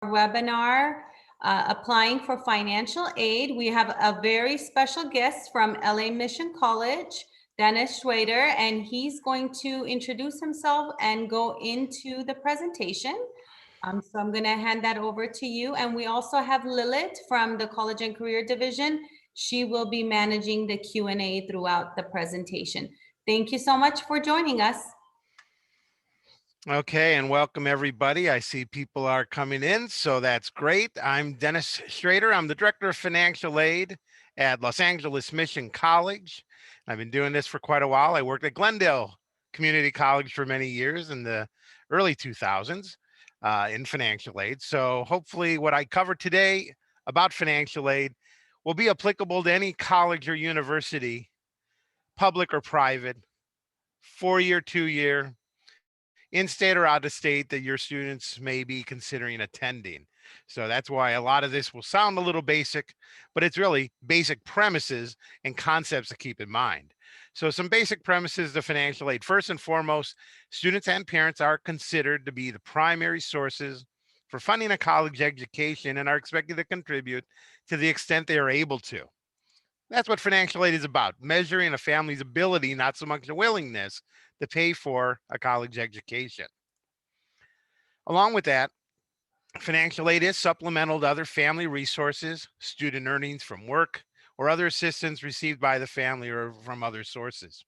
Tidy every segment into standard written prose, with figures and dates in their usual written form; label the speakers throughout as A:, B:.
A: webinar, applying for financial aid. We have a very special guest from LA Mission College, Dennis Schrader, and he's going to introduce himself and go into the presentation. So I'm going to hand that over to you. And we also have Lilith from the College and Career Division. She will be managing the Q&A throughout the presentation. Thank you so much for joining us.
B: Okay, and welcome everybody. I see people are coming in, so that's great. I'm Dennis Schrader. I'm the Director of Financial Aid at Los Angeles Mission College. I've been doing this for quite a while. I worked at Glendale Community College for many years in the early 2000s in financial aid. So hopefully what I cover today about financial aid will be applicable to any college or university, public or private, 4-year, 2-year, in-state or out-of-state that your students may be considering attending. So that's why a lot of this will sound a little basic, but it's really basic premises and concepts to keep in mind. So some basic premises to financial aid. First and foremost, students and parents are considered to be the primary sources for funding a college education and are expected to contribute to the extent they are able to. That's what financial aid is about, measuring a family's ability, not so much a willingness, to pay for a college education. Along with that, financial aid is supplemental to other family resources, student earnings from work, or other assistance received by the family or from other sources.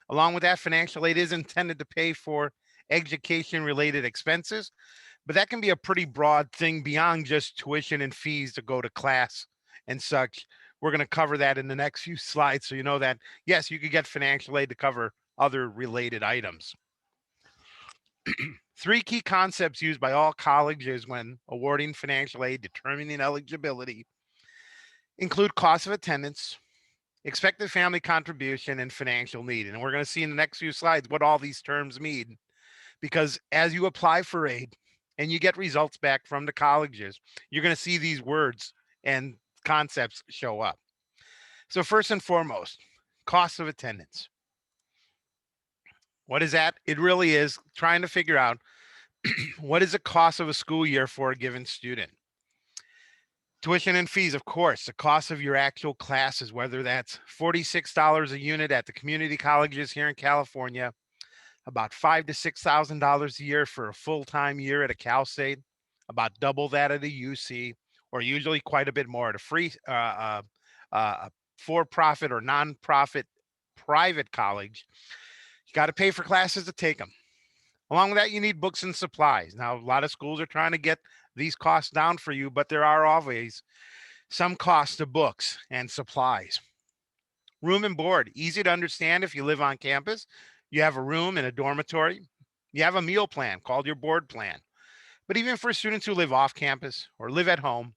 B: Along with that, financial aid is intended to pay for education-related expenses, but that can be a pretty broad thing beyond just tuition and fees to go to class and such. We're going to cover that in the next few slides, so you know that, yes, you could get financial aid to cover other related items. 3 key concepts used by all colleges when awarding financial aid, determining eligibility, include cost of attendance, expected family contribution, and financial need. And we're going to see in the next few slides what all these terms mean, because as you apply for aid and you get results back from the colleges, you're going to see these words and concepts show up. So first and foremost, cost of attendance. What is that? It really is trying to figure out what is the cost of a school year for a given student. Tuition and fees, of course, the cost of your actual classes, whether that's $46 a unit at the community colleges here in California, about $5,000 to $6,000 a year for a full-time year at a Cal State, about double that at a UC, or usually quite a bit more at a free for-profit or non-profit private college. You got to pay for classes to take them. Along with that, you need books and supplies. Now, a lot of schools are trying to get these costs down for you, but there are always some costs to books and supplies. Room and board, easy to understand if you live on campus. You have a room in a dormitory. You have a meal plan called your board plan. But even for students who live off campus or live at home,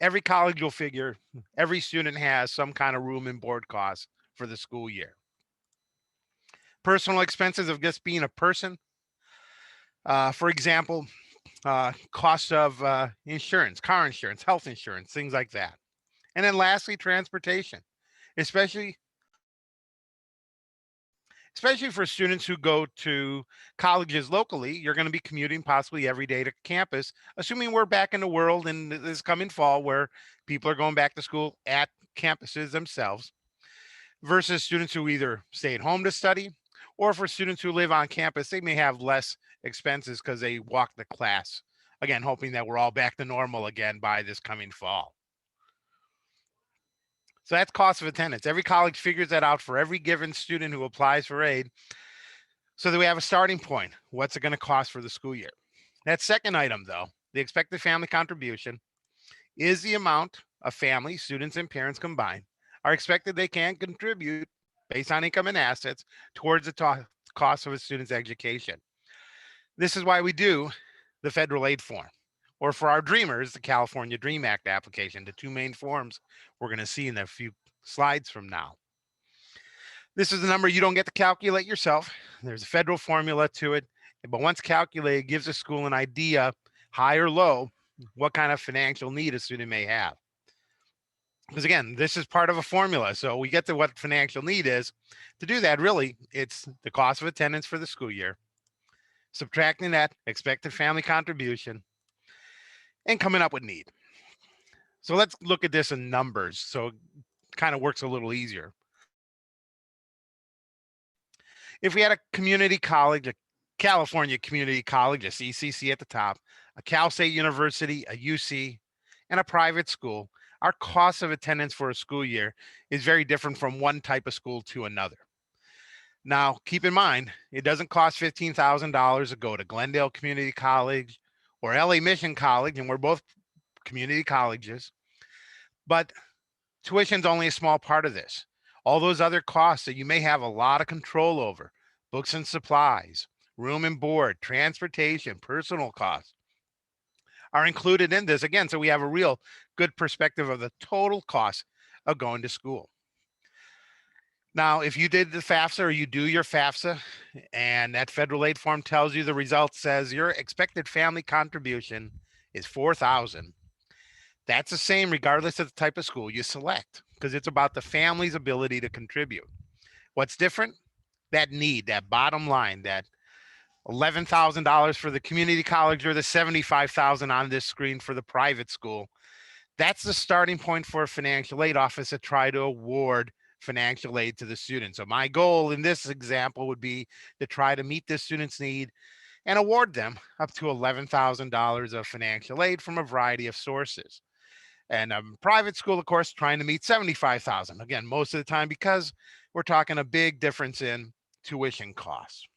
B: every college will figure every student has some kind of room and board costs for the school year. Personal expenses of just being a person. For example, cost of insurance, car insurance, health insurance, things like that. And then lastly, transportation, especially for students who go to colleges locally. You're going to be commuting possibly every day to campus, assuming we're back in the world in this coming fall where people are going back to school at campuses themselves, versus students who either stay at home to study, or for students who live on campus, they may have less expenses because they walk the class. Again, hoping that we're all back to normal again by this coming fall. So that's cost of attendance. Every college figures that out for every given student who applies for aid, so that we have a starting point. What's it going to cost for the school year? That second item, though, the expected family contribution, is the amount of families, students, and parents combined are expected they can contribute based on income and assets towards the cost of a student's education. This is why we do the federal aid form, or for our dreamers, the California Dream Act application, the 2 main forms we're going to see in a few slides from now. This is the number you don't get to calculate yourself. There's a federal formula to it, but once calculated, it gives a school an idea, high or low, what kind of financial need a student may have. Because again, this is part of a formula. So we get to what financial need is. To do that, really, it's the cost of attendance for the school year, subtracting that expected family contribution, and coming up with need. So let's look at this in numbers so it kind of works a little easier. If we had a community college, a California community college, a CCC at the top, a Cal State University, a UC, and a private school, our cost of attendance for a school year is very different from one type of school to another. Now, keep in mind, it doesn't cost $15,000 to go to Glendale Community College or LA Mission College, and we're both community colleges, but tuition's only a small part of this. All those other costs that you may have a lot of control over, books and supplies, room and board, transportation, personal costs, are included in this again. So we have a real good perspective of the total cost of going to school. Now, if you did the FAFSA or you do your FAFSA and that federal aid form tells you the result says your expected family contribution is $4,000, that's the same regardless of the type of school you select because it's about the family's ability to contribute. What's different? That need, that bottom line, that $11,000 for the community college or the $75,000 on this screen for the private school. That's the starting point for a financial aid office to try to award financial aid to the student. So my goal in this example would be to try to meet this student's need and award them up to $11,000 of financial aid from a variety of sources. And private school, of course, trying to meet 75,000. Again, most of the time because we're talking a big difference in tuition costs.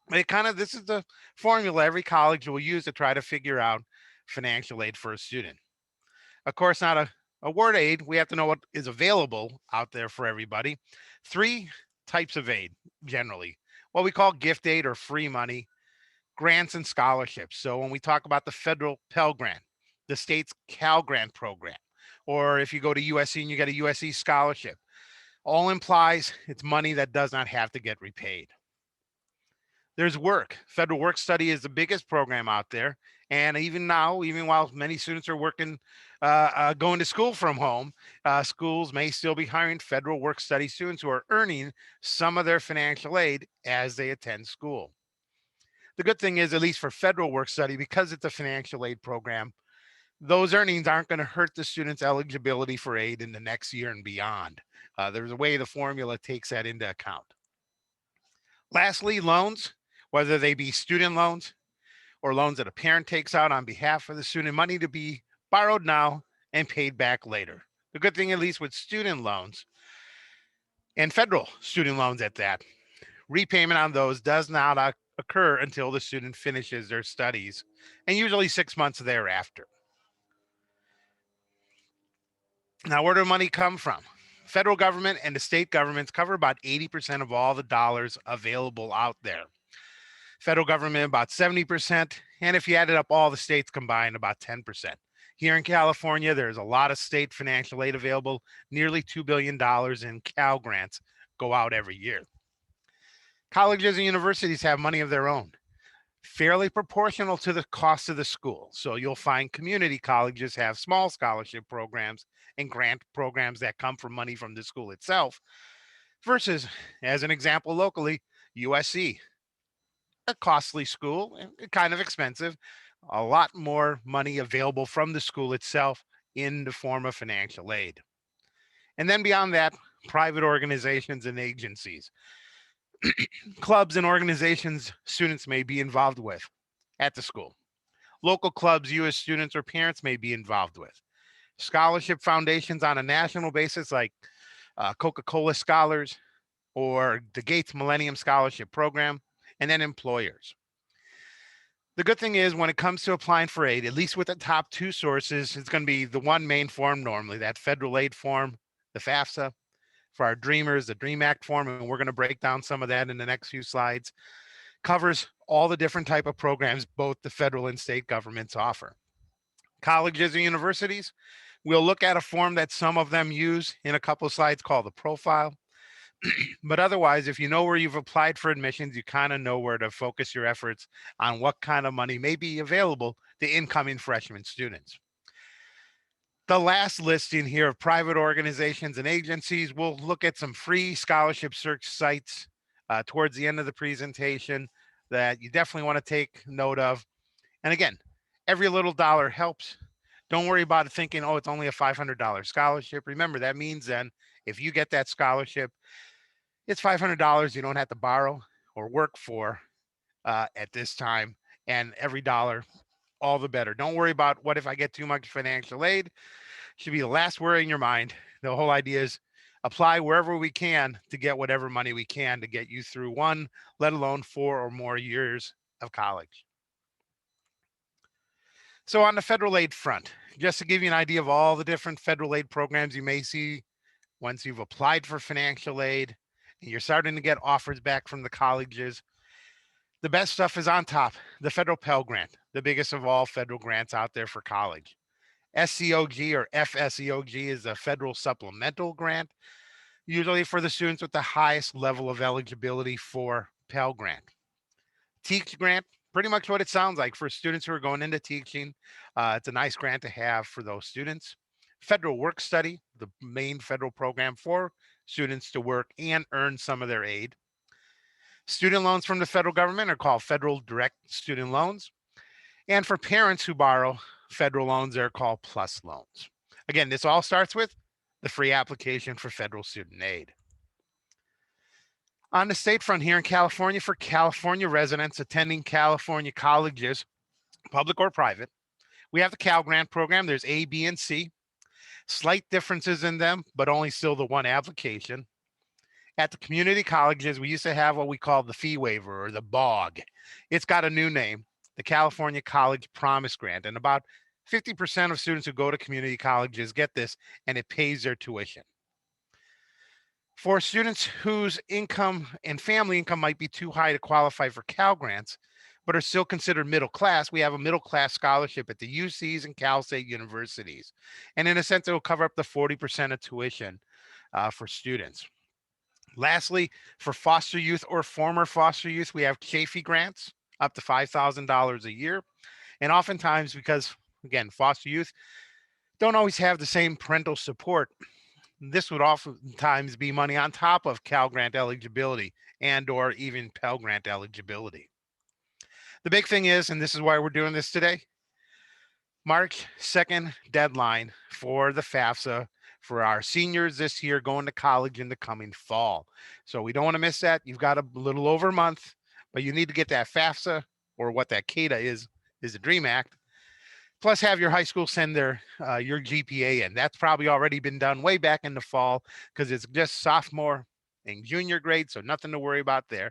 B: This is the formula every college will use to try to figure out financial aid for a student. Of course, not a award aid. We have to know what is available out there for everybody. 3 types of aid generally, what we call gift aid or free money, grants and scholarships. So when we talk about the federal Pell Grant, the state's Cal Grant program, or if you go to USC and you get a USC scholarship, all implies it's money that does not have to get repaid. There's work. Federal Work Study is the biggest program out there. And even now, even while many students are working, going to school from home, schools may still be hiring federal work study students who are earning some of their financial aid as they attend school. The good thing is, at least for federal work study, because it's a financial aid program, those earnings aren't going to hurt the student's eligibility for aid in the next year and beyond. There's a way the formula takes that into account. Lastly, loans, whether they be student loans or loans that a parent takes out on behalf of the student, money to be borrowed now and paid back later. The good thing, at least with student loans and federal student loans at that, repayment on those does not occur until the student finishes their studies and usually 6 months thereafter. Now, where does money come from? Federal government and the state governments cover about 80% of all the dollars available out there. Federal government about 70%, and if you added up all the states combined, about 10%. Here in California, there's a lot of state financial aid available. Nearly $2 billion in Cal grants go out every year. Colleges and universities have money of their own, fairly proportional to the cost of the school. So you'll find community colleges have small scholarship programs and grant programs that come from money from the school itself, versus, as an example locally, USC, a costly school, kind of expensive, a lot more money available from the school itself in the form of financial aid. And then beyond that, private organizations and agencies, clubs and organizations students may be involved with at the school. Local clubs you as students or parents may be involved with. Scholarship foundations on a national basis like Coca-Cola Scholars or the Gates Millennium Scholarship Program, and then employers. The good thing is when it comes to applying for aid, at least with the top 2 sources, it's going to be the one main form normally, that federal aid form, the FAFSA. For our dreamers, the DREAM Act form, and we're going to break down some of that in the next few slides, covers all the different type of programs both the federal and state governments offer. Colleges and universities, we'll look at a form that some of them use in a couple of slides called the profile. But otherwise, if you know where you've applied for admissions, you kind of know where to focus your efforts on what kind of money may be available to incoming freshman students. The last listing here of private organizations and agencies, we'll look at some free scholarship search sites towards the end of the presentation that you definitely want to take note of. And again, every little dollar helps. Don't worry about it thinking, oh, it's only a $500 scholarship. Remember, that means then if you get that scholarship, it's $500 you don't have to borrow or work for at this time. And every dollar, all the better. Don't worry about what if I get too much financial aid. Should be the last worry in your mind. The whole idea is apply wherever we can to get whatever money we can to get you through one, let alone 4 or more years of college. So on the federal aid front, just to give you an idea of all the different federal aid programs you may see once you've applied for financial aid and you're starting to get offers back from the colleges, the best stuff is on top. The federal Pell Grant, the biggest of all federal grants out there for college. SCOG or FSEOG is a federal supplemental grant, usually for the students with the highest level of eligibility for Pell Grant. Teach Grant, pretty much what it sounds like for students who are going into teaching. It's a nice grant to have for those students. Federal Work Study, the main federal program for students to work and earn some of their aid. Student loans from the federal government are called federal direct student loans. And for parents who borrow federal loans, they're called PLUS loans. Again, this all starts with the free application for federal student aid. On the state front here in California, for California residents attending California colleges, public or private, we have the Cal Grant program. There's A, B, and C. Slight differences in them, but only still the one application. At the community colleges, we used to have what we call the fee waiver or the BOG. It's got a new name, the California College Promise Grant. And about 50% of students who go to community colleges get this, and it pays their tuition. For students whose income and family income might be too high to qualify for Cal Grants, but are still considered middle class, we have a middle class scholarship at the UCs and Cal State universities. And in a sense, it will cover up to 40% of tuition for students. Lastly, for foster youth or former foster youth, we have Chafee grants up to $5,000 a year. And oftentimes, because again, foster youth don't always have the same parental support, this would oftentimes be money on top of Cal Grant eligibility and or even Pell Grant eligibility. The big thing is, and this is why we're doing this today, March 2nd deadline for the FAFSA for our seniors this year going to college in the coming fall. So we don't want to miss that. You've got a little over a month, but you need to get that FAFSA, or what that CADA is the DREAM Act. Plus have your high school send their your GPA in. That's probably already been done way back in the fall because it's just sophomore and junior grade, so nothing to worry about there.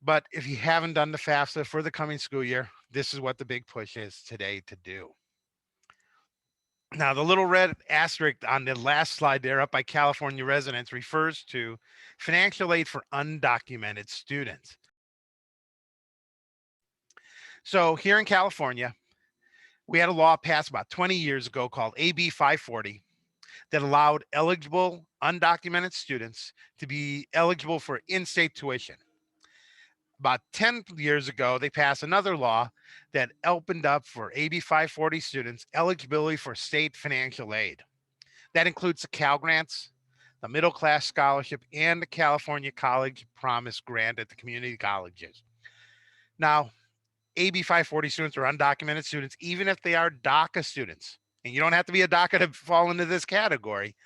B: But if you haven't done the FAFSA for the coming school year, this is what the big push is today to do. Now, the little red asterisk on the last slide there up by California residents refers to financial aid for undocumented students. So here in California, we had a law passed about 20 years ago called AB 540 that allowed eligible undocumented students to be eligible for in-state tuition. About 10 years ago, they passed another law that opened up for AB 540 students eligibility for state financial aid. That includes the Cal Grants, the Middle Class Scholarship, and the California College Promise Grant at the community colleges. Now, AB 540 students are undocumented students, even if they are DACA students. And you don't have to be a DACA to fall into this category.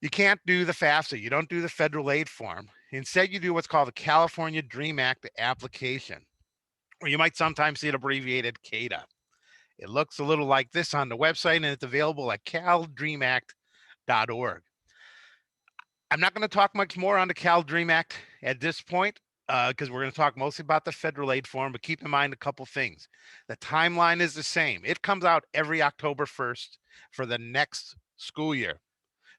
B: You can't do the FAFSA. You don't do the federal aid form. Instead, you do what's called the California DREAM Act application, or you might sometimes see it abbreviated CADA. It looks a little like this on the website, and it's available at caldreamact.org. I'm not going to talk much more on the Cal Dream Act at this point because we're going to talk mostly about the federal aid form, but keep in mind a couple things. The timeline is the same. It comes out every October 1st for the next school year.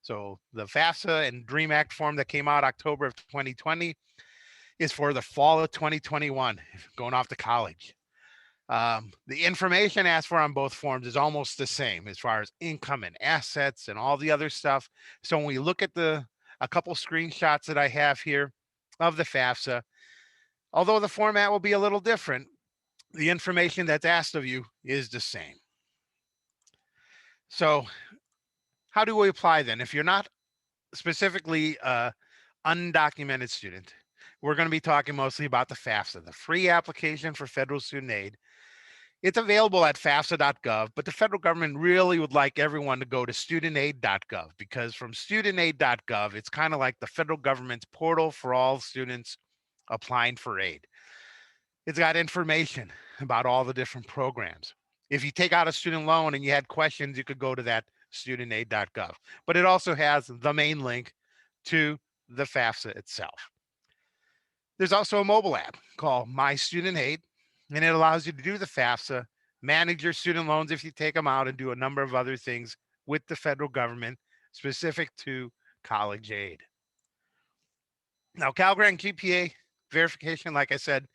B: So the FAFSA and DREAM Act form that came out October of 2020 is for the fall of 2021, going off to college. The information asked for on both forms is almost the same as far as income and assets and all the other stuff. So when we look at a couple screenshots that I have here of the FAFSA, although the format will be a little different, the information that's asked of you is the same. So how do we apply then? If you're not specifically undocumented student, we're going to be talking mostly about the FAFSA, the free application for federal student aid. It's available at FAFSA.gov, but the federal government really would like everyone to go to studentaid.gov, because from studentaid.gov, it's kind of like the federal government's portal for all students applying for aid. It's got information about all the different programs. If you take out a student loan and you had questions, you could go to that studentaid.gov. But it also has the main link to the FAFSA itself. There's also a mobile app called My Student Aid, and it allows you to do the FAFSA, manage your student loans if you take them out, and do a number of other things with the federal government specific to college aid. Now, Cal Grant GPA verification, like I said,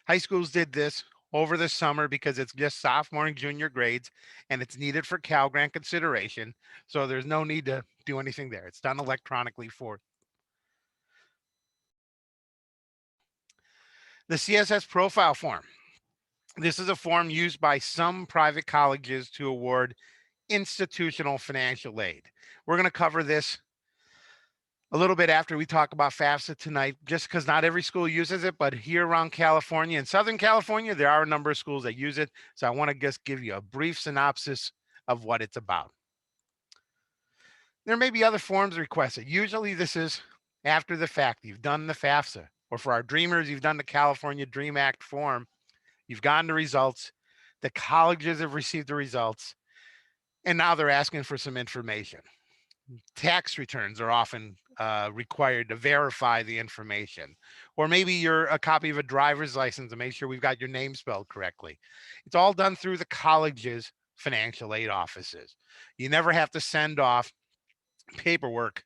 B: high schools did this over the summer because it's just sophomore and junior grades, and it's needed for Cal Grant consideration. So there's no need to do anything there. It's done electronically for the CSS profile form. This is a form used by some private colleges to award institutional financial aid. We're going to cover this a little bit after we talk about FAFSA tonight, just because not every school uses it, but here around California and Southern California, there are a number of schools that use it. So I want to just give you a brief synopsis of what it's about. There may be other forms requested. Usually this is after the fact. You've done the FAFSA, or for our dreamers, you've done the California Dream Act form. You've gotten the results. The colleges have received the results, and now they're asking for some information. Tax returns are often required to verify the information, or maybe you're a copy of a driver's license to make sure we've got your name spelled correctly. It's all done through the college's financial aid offices. You never have to send off paperwork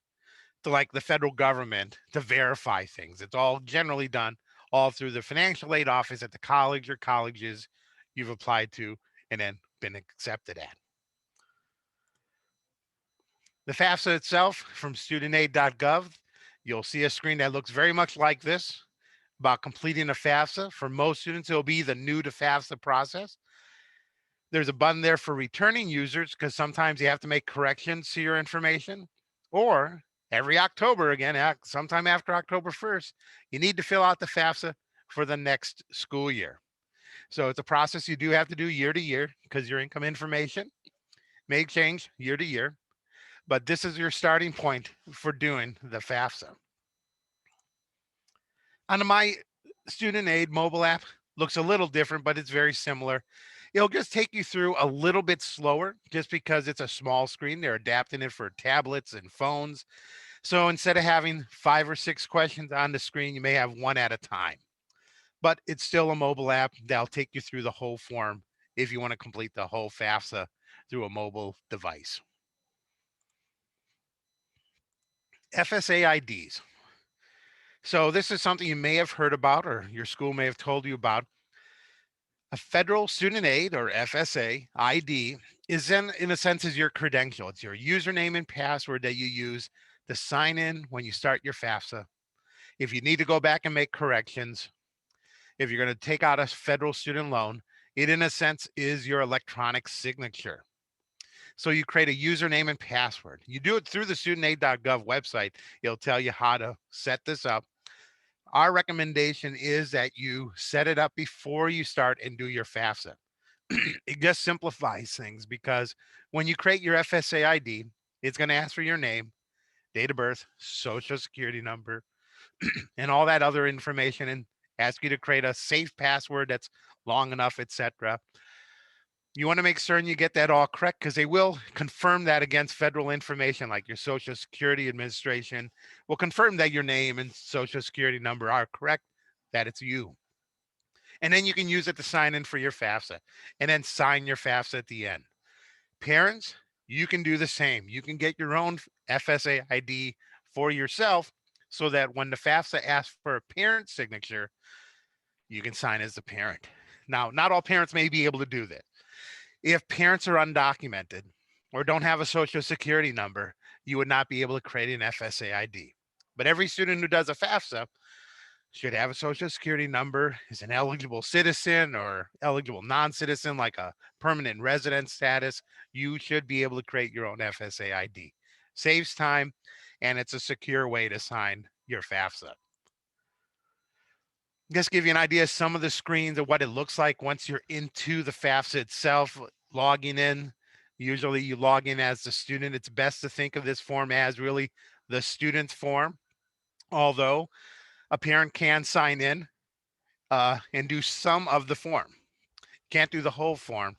B: to like the federal government to verify things. It's all generally done all through the financial aid office at the college or colleges you've applied to and then been accepted at. The FAFSA itself from studentaid.gov, you'll see a screen that looks very much like this about completing a FAFSA. For most students, it'll be the new to FAFSA process. There's a button there for returning users because sometimes you have to make corrections to your information, or every October, again, sometime after October 1st, you need to fill out the FAFSA for the next school year. So it's a process you do have to do year to year because your income information may change year to year, but this is your starting point for doing the FAFSA. On my student aid mobile app, looks a little different, but it's very similar. It'll just take you through a little bit slower just because it's a small screen. They're adapting it for tablets and phones. So instead of having 5 or 6 questions on the screen, you may have one at a time. But it's still a mobile app that'll take you through the whole form if you want to complete the whole FAFSA through a mobile device. FSA IDs. So this is something you may have heard about or your school may have told you about. A federal student aid or FSA ID is in a sense is your credential. It's your username and password that you use to sign in when you start your FAFSA. If you need to go back and make corrections, if you're going to take out a federal student loan, it in a sense is your electronic signature. So you create a username and password. You do it through the studentaid.gov website. It'll tell you how to set this up. Our recommendation is that you set it up before you start and do your FAFSA. It just simplifies things because when you create your FSA ID, it's going to ask for your name, date of birth, social security number, and all that other information, and ask you to create a safe password that's long enough, etc. You want to make certain you get that all correct because they will confirm that against federal information like your Social Security Administration will confirm that your name and social security number are correct, that it's you. And then you can use it to sign in for your FAFSA and then sign your FAFSA at the end. Parents, you can do the same. You can get your own FSA ID for yourself so that when the FAFSA asks for a parent signature, you can sign as the parent. Now, not all parents may be able to do this. If parents are undocumented or don't have a social security number, you would not be able to create an FSA ID. But every student who does a FAFSA should have a social security number, is an eligible citizen or eligible non-citizen, like a permanent resident status. You should be able to create your own FSA ID. Saves time, and it's a secure way to sign your FAFSA. Just give you an idea of some of the screens of what it looks like once you're into the FAFSA itself, logging in. Usually you log in as the student. It's best to think of this form as really the student's form, although a parent can sign in and do some of the form. Can't do the whole form.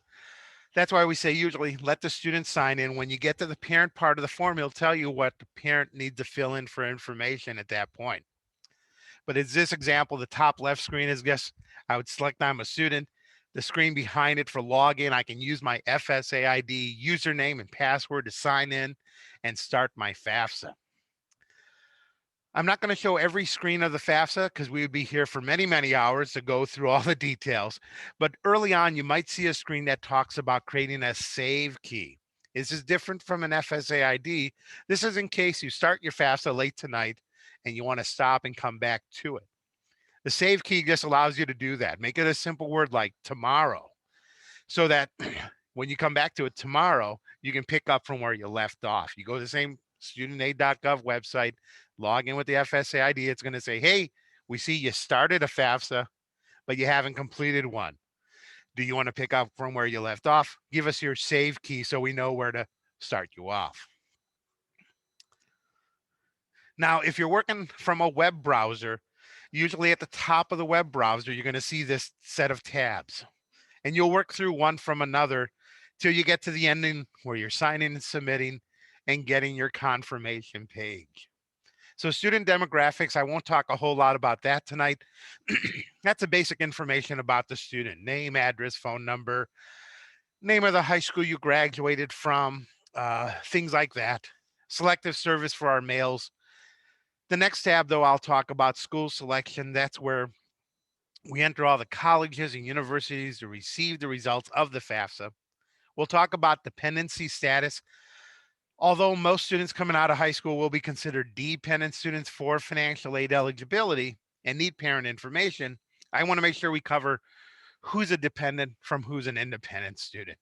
B: That's why we say usually let the student sign in. When you get to the parent part of the form, it'll tell you what the parent needs to fill in for information at that point. But as this example, the top left screen is, guess I would select I'm a student. The screen behind it for login, I can use my FSA ID username and password to sign in and start my FAFSA. I'm not going to show every screen of the FAFSA because we would be here for many, many hours to go through all the details. But early on, you might see a screen that talks about creating a save key. This is different from an FSA ID. This is in case you start your FAFSA late tonight and you want to stop and come back to it. The save key just allows you to do that. Make it a simple word like tomorrow, so that when you come back to it tomorrow, you can pick up from where you left off. You go to the same studentaid.gov website, log in with the FSA ID. It's going to say, hey, we see you started a FAFSA, but you haven't completed one. Do you want to pick up from where you left off? Give us your save key so we know where to start you off. Now, if you're working from a web browser, usually at the top of the web browser, you're going to see this set of tabs. And you'll work through one from another till you get to the ending where you're signing and submitting and getting your confirmation page. So student demographics, I won't talk a whole lot about that tonight. That's the basic information about the student: name, address, phone number, name of the high school you graduated from, things like that. Selective service for our males. The next tab, though, I'll talk about school selection. That's where we enter all the colleges and universities to receive the results of the FAFSA. We'll talk about dependency status. Although most students coming out of high school will be considered dependent students for financial aid eligibility and need parent information, I want to make sure we cover who's a dependent from who's an independent student.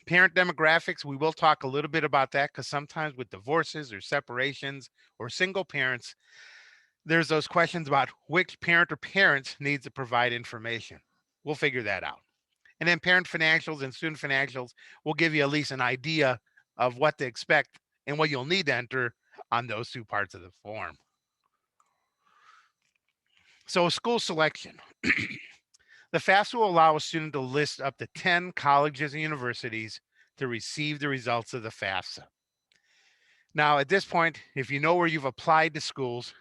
B: Parent demographics, we will talk a little bit about that because sometimes with divorces or separations or single parents, there's those questions about which parent or parents needs to provide information. We'll figure that out. And then parent financials and student financials will give you at least an idea of what to expect and what you'll need to enter on those two parts of the form. So school selection. The FAFSA will allow a student to list up to 10 colleges and universities to receive the results of the FAFSA. Now, at this point, if you know where you've applied to schools,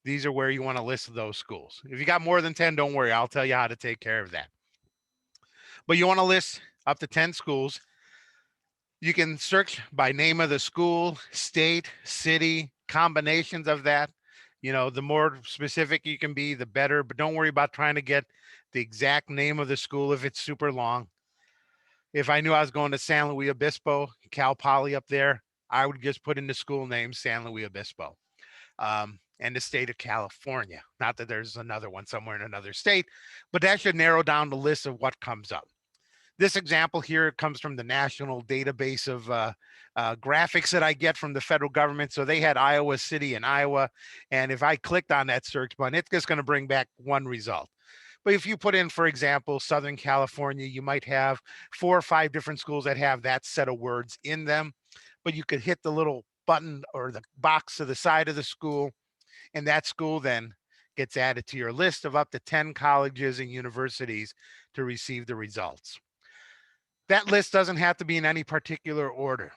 B: these are where you want to list those schools. If you got more than 10, don't worry, I'll tell you how to take care of that. But you want to list up to 10 schools. You can search by name of the school, state, city, combinations of that. You know, the more specific you can be, the better, but don't worry about trying to get the exact name of the school if it's super long. If I knew I was going to San Luis Obispo, Cal Poly up there, I would just put in the school name San Luis Obispo. And the state of California. Not that there's another one somewhere in another state, but that should narrow down the list of what comes up. This example here comes from the national database of graphics that I get from the federal government. So they had Iowa City and Iowa. And if I clicked on that search button, it's just going to bring back one result. But if you put in, for example, Southern California, you might have 4 or 5 different schools that have that set of words in them. But you could hit the little button or the box to the side of the school, and that school then gets added to your list of up to 10 colleges and universities to receive the results. That list doesn't have to be in any particular order.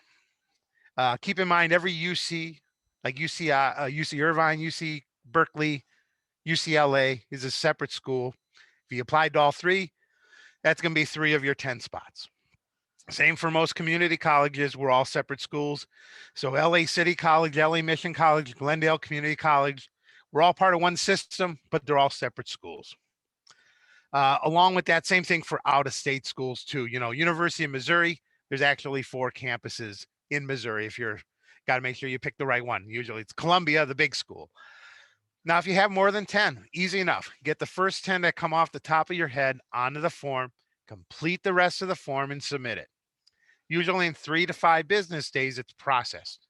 B: Keep in mind every UC, like UC Irvine, UC Berkeley, UCLA is a separate school. If you applied to all 3, that's going to be 3 of your 10 spots. Same for most community colleges. We're all separate schools. So LA City College, LA Mission College, Glendale Community College, we're all part of one system, but they're all separate schools. Along with that, same thing for out-of-state schools too. You know, University of Missouri, there's actually 4 campuses in Missouri. If you're got to make sure you pick the right one. Usually it's Columbia, the big school. Now, if you have more than 10, easy enough. Get the first 10 that come off the top of your head onto the form, complete the rest of the form and submit it. Usually in 3 to 5 business days, it's processed.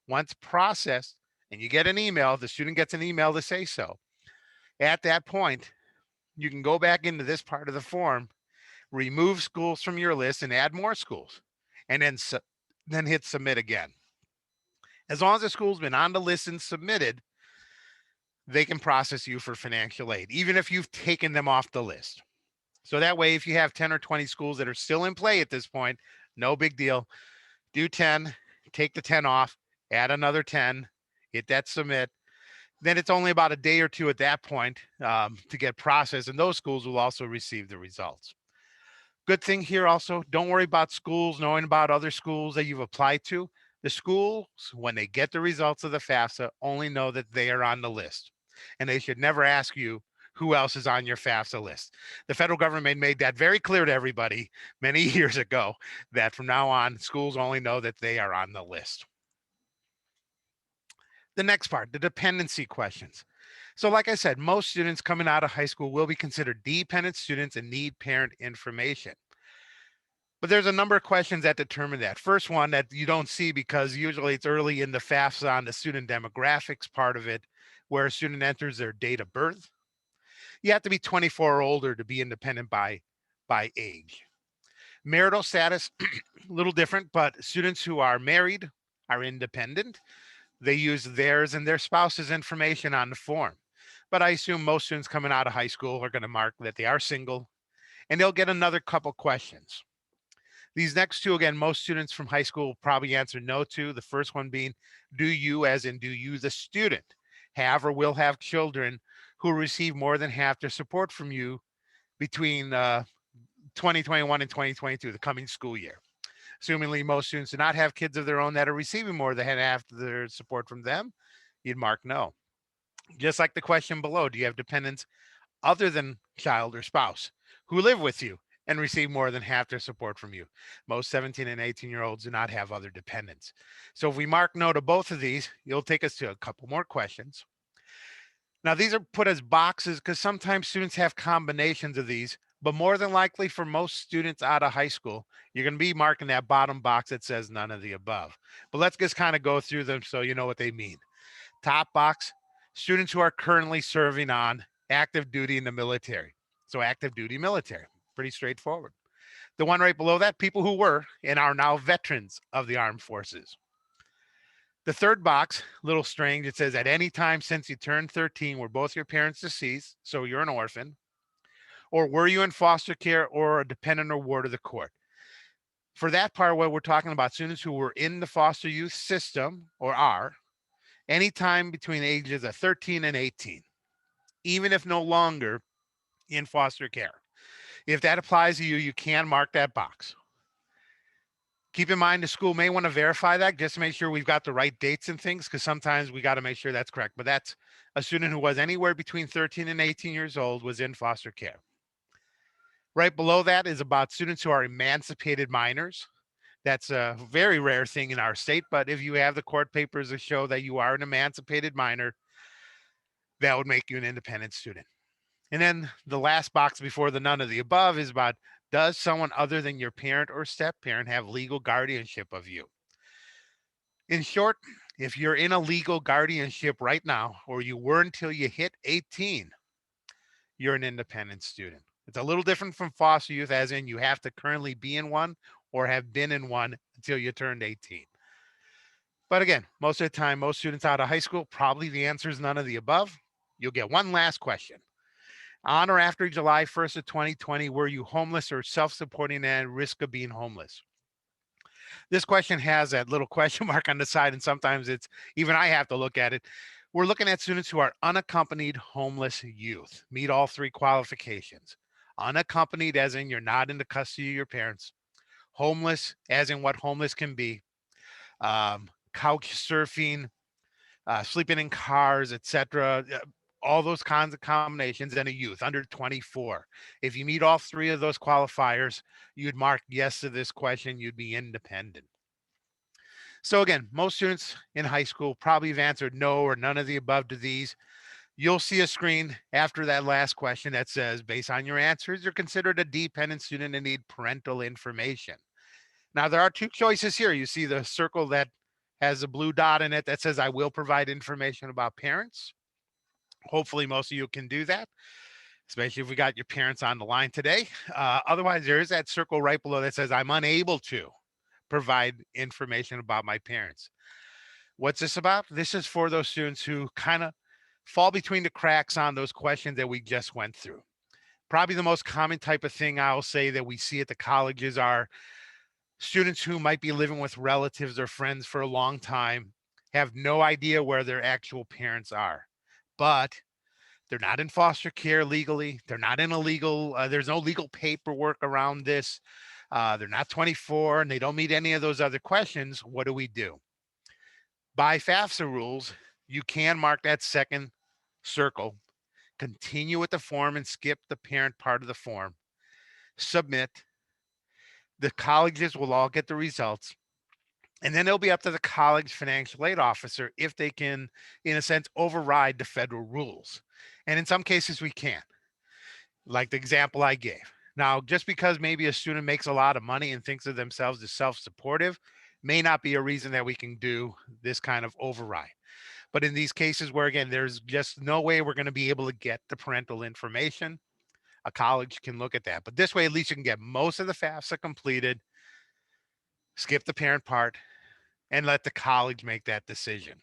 B: Once processed and you get an email, the student gets an email to say so. At that point, you can go back into this part of the form, remove schools from your list and add more schools, and then hit submit again. As long as the school's been on the list and submitted, they can process you for financial aid, even if you've taken them off the list. So that way, if you have 10 or 20 schools that are still in play at this point, no big deal. Do 10, take the 10 off, add another 10, hit that submit. Then it's only about a day or two at that point to get processed, and those schools will also receive the results. Good thing here also, don't worry about schools knowing about other schools that you've applied to. The schools, when they get the results of the FAFSA, only know that they are on the list. And they should never ask you who else is on your FAFSA list. The federal government made that very clear to everybody many years ago that from now on, schools only know that they are on the list. The next part, the dependency questions. So like I said, most students coming out of high school will be considered dependent students and need parent information. But there's a number of questions that determine that. First one that you don't see because usually it's early in the FAFSA on the student demographics part of it, where a student enters their date of birth. You have to be 24 or older to be independent by age. Marital status, a little different, but students who are married are independent. They use theirs and their spouse's information on the form. But I assume most students coming out of high school are going to mark that they are single, and they'll get another couple questions. These next two, again, most students from high school will probably answer no to. The first one being, do you, as in do you, the student, have or will have children who receive more than half their support from you between 2021 and 2022, the coming school year? Assumingly most students do not have kids of their own that are receiving more than half their support from them, you'd mark no. Just like the question below, do you have dependents other than child or spouse who live with you and receive more than half their support from you? Most 17 and 18-year-olds do not have other dependents. So if we mark no to both of these, you'll take us to a couple more questions. Now, these are put as boxes because sometimes students have combinations of these, but more than likely for most students out of high school, you're going to be marking that bottom box that says none of the above. But let's just kind of go through them so you know what they mean. Top box, students who are currently serving on active duty in the military. So active duty military, pretty straightforward. The one right below that, people who were and are now veterans of the armed forces. The third box, a little strange, it says at any time since you turned 13 were both your parents deceased, so you're an orphan, or were you in foster care or a dependent or ward of the court? For that part, what we're talking about, students who were in the foster youth system or are, anytime between ages of 13 and 18, even if no longer in foster care. If that applies to you, you can mark that box. Keep in mind the school may want to verify that just to make sure we've got the right dates and things, because sometimes we got to make sure that's correct. But that's a student who was anywhere between 13 and 18 years old was in foster care. Right below that is about students who are emancipated minors. That's a very rare thing in our state, but if you have the court papers that show that you are an emancipated minor, that would make you an independent student. And then the last box before the none of the above is about, does someone other than your parent or step parent have legal guardianship of you? In short, if you're in a legal guardianship right now, or you were until you hit 18, you're an independent student. It's a little different from foster youth, as in you have to currently be in one or have been in one until you turned 18. But again, most of the time, most students out of high school, probably the answer is none of the above. You'll get one last question. On or after July 1st of 2020, were you homeless or self-supporting and at risk of being homeless? This question has that little question mark on the side, and sometimes it's, even I have to look at it. We're looking at students who are unaccompanied homeless youth, meet all three qualifications. Unaccompanied, as in you're not in the custody of your parents. Homeless, as in what homeless can be. Couch surfing, sleeping in cars, etc. All those kinds of combinations, and a youth under 24. If you meet all three of those qualifiers, you'd mark yes to this question, you'd be independent. So again, most students in high school probably have answered no or none of the above to these. You'll see a screen after that last question that says, based on your answers, you're considered a dependent student and need parental information. Now, there are two choices here. You see the circle that has a blue dot in it that says, I will provide information about parents. Hopefully most of you can do that, especially if we got your parents on the line today. Otherwise, there is that circle right below that says I'm unable to provide information about my parents. What's this about? This is for those students who kind of fall between the cracks on those questions that we just went through. Probably the most common type of thing I'll say that we see at the colleges are students who might be living with relatives or friends for a long time, have no idea where their actual parents are, but they're not in foster care legally. They're not in a legal, there's no legal paperwork around this. They're not 24 and they don't meet any of those other questions. What do we do? By FAFSA rules, you can mark that second circle, continue with the form and skip the parent part of the form, submit. The colleges will all get the results. And then it'll be up to the college financial aid officer if they can, in a sense, override the federal rules. And in some cases, we can, like the example I gave. Now, just because maybe a student makes a lot of money and thinks of themselves as self-supportive may not be a reason that we can do this kind of override. But in these cases where, again, there's just no way we're going to be able to get the parental information, a college can look at that. But this way, at least you can get most of the FAFSA completed, skip the parent part, and let the college make that decision.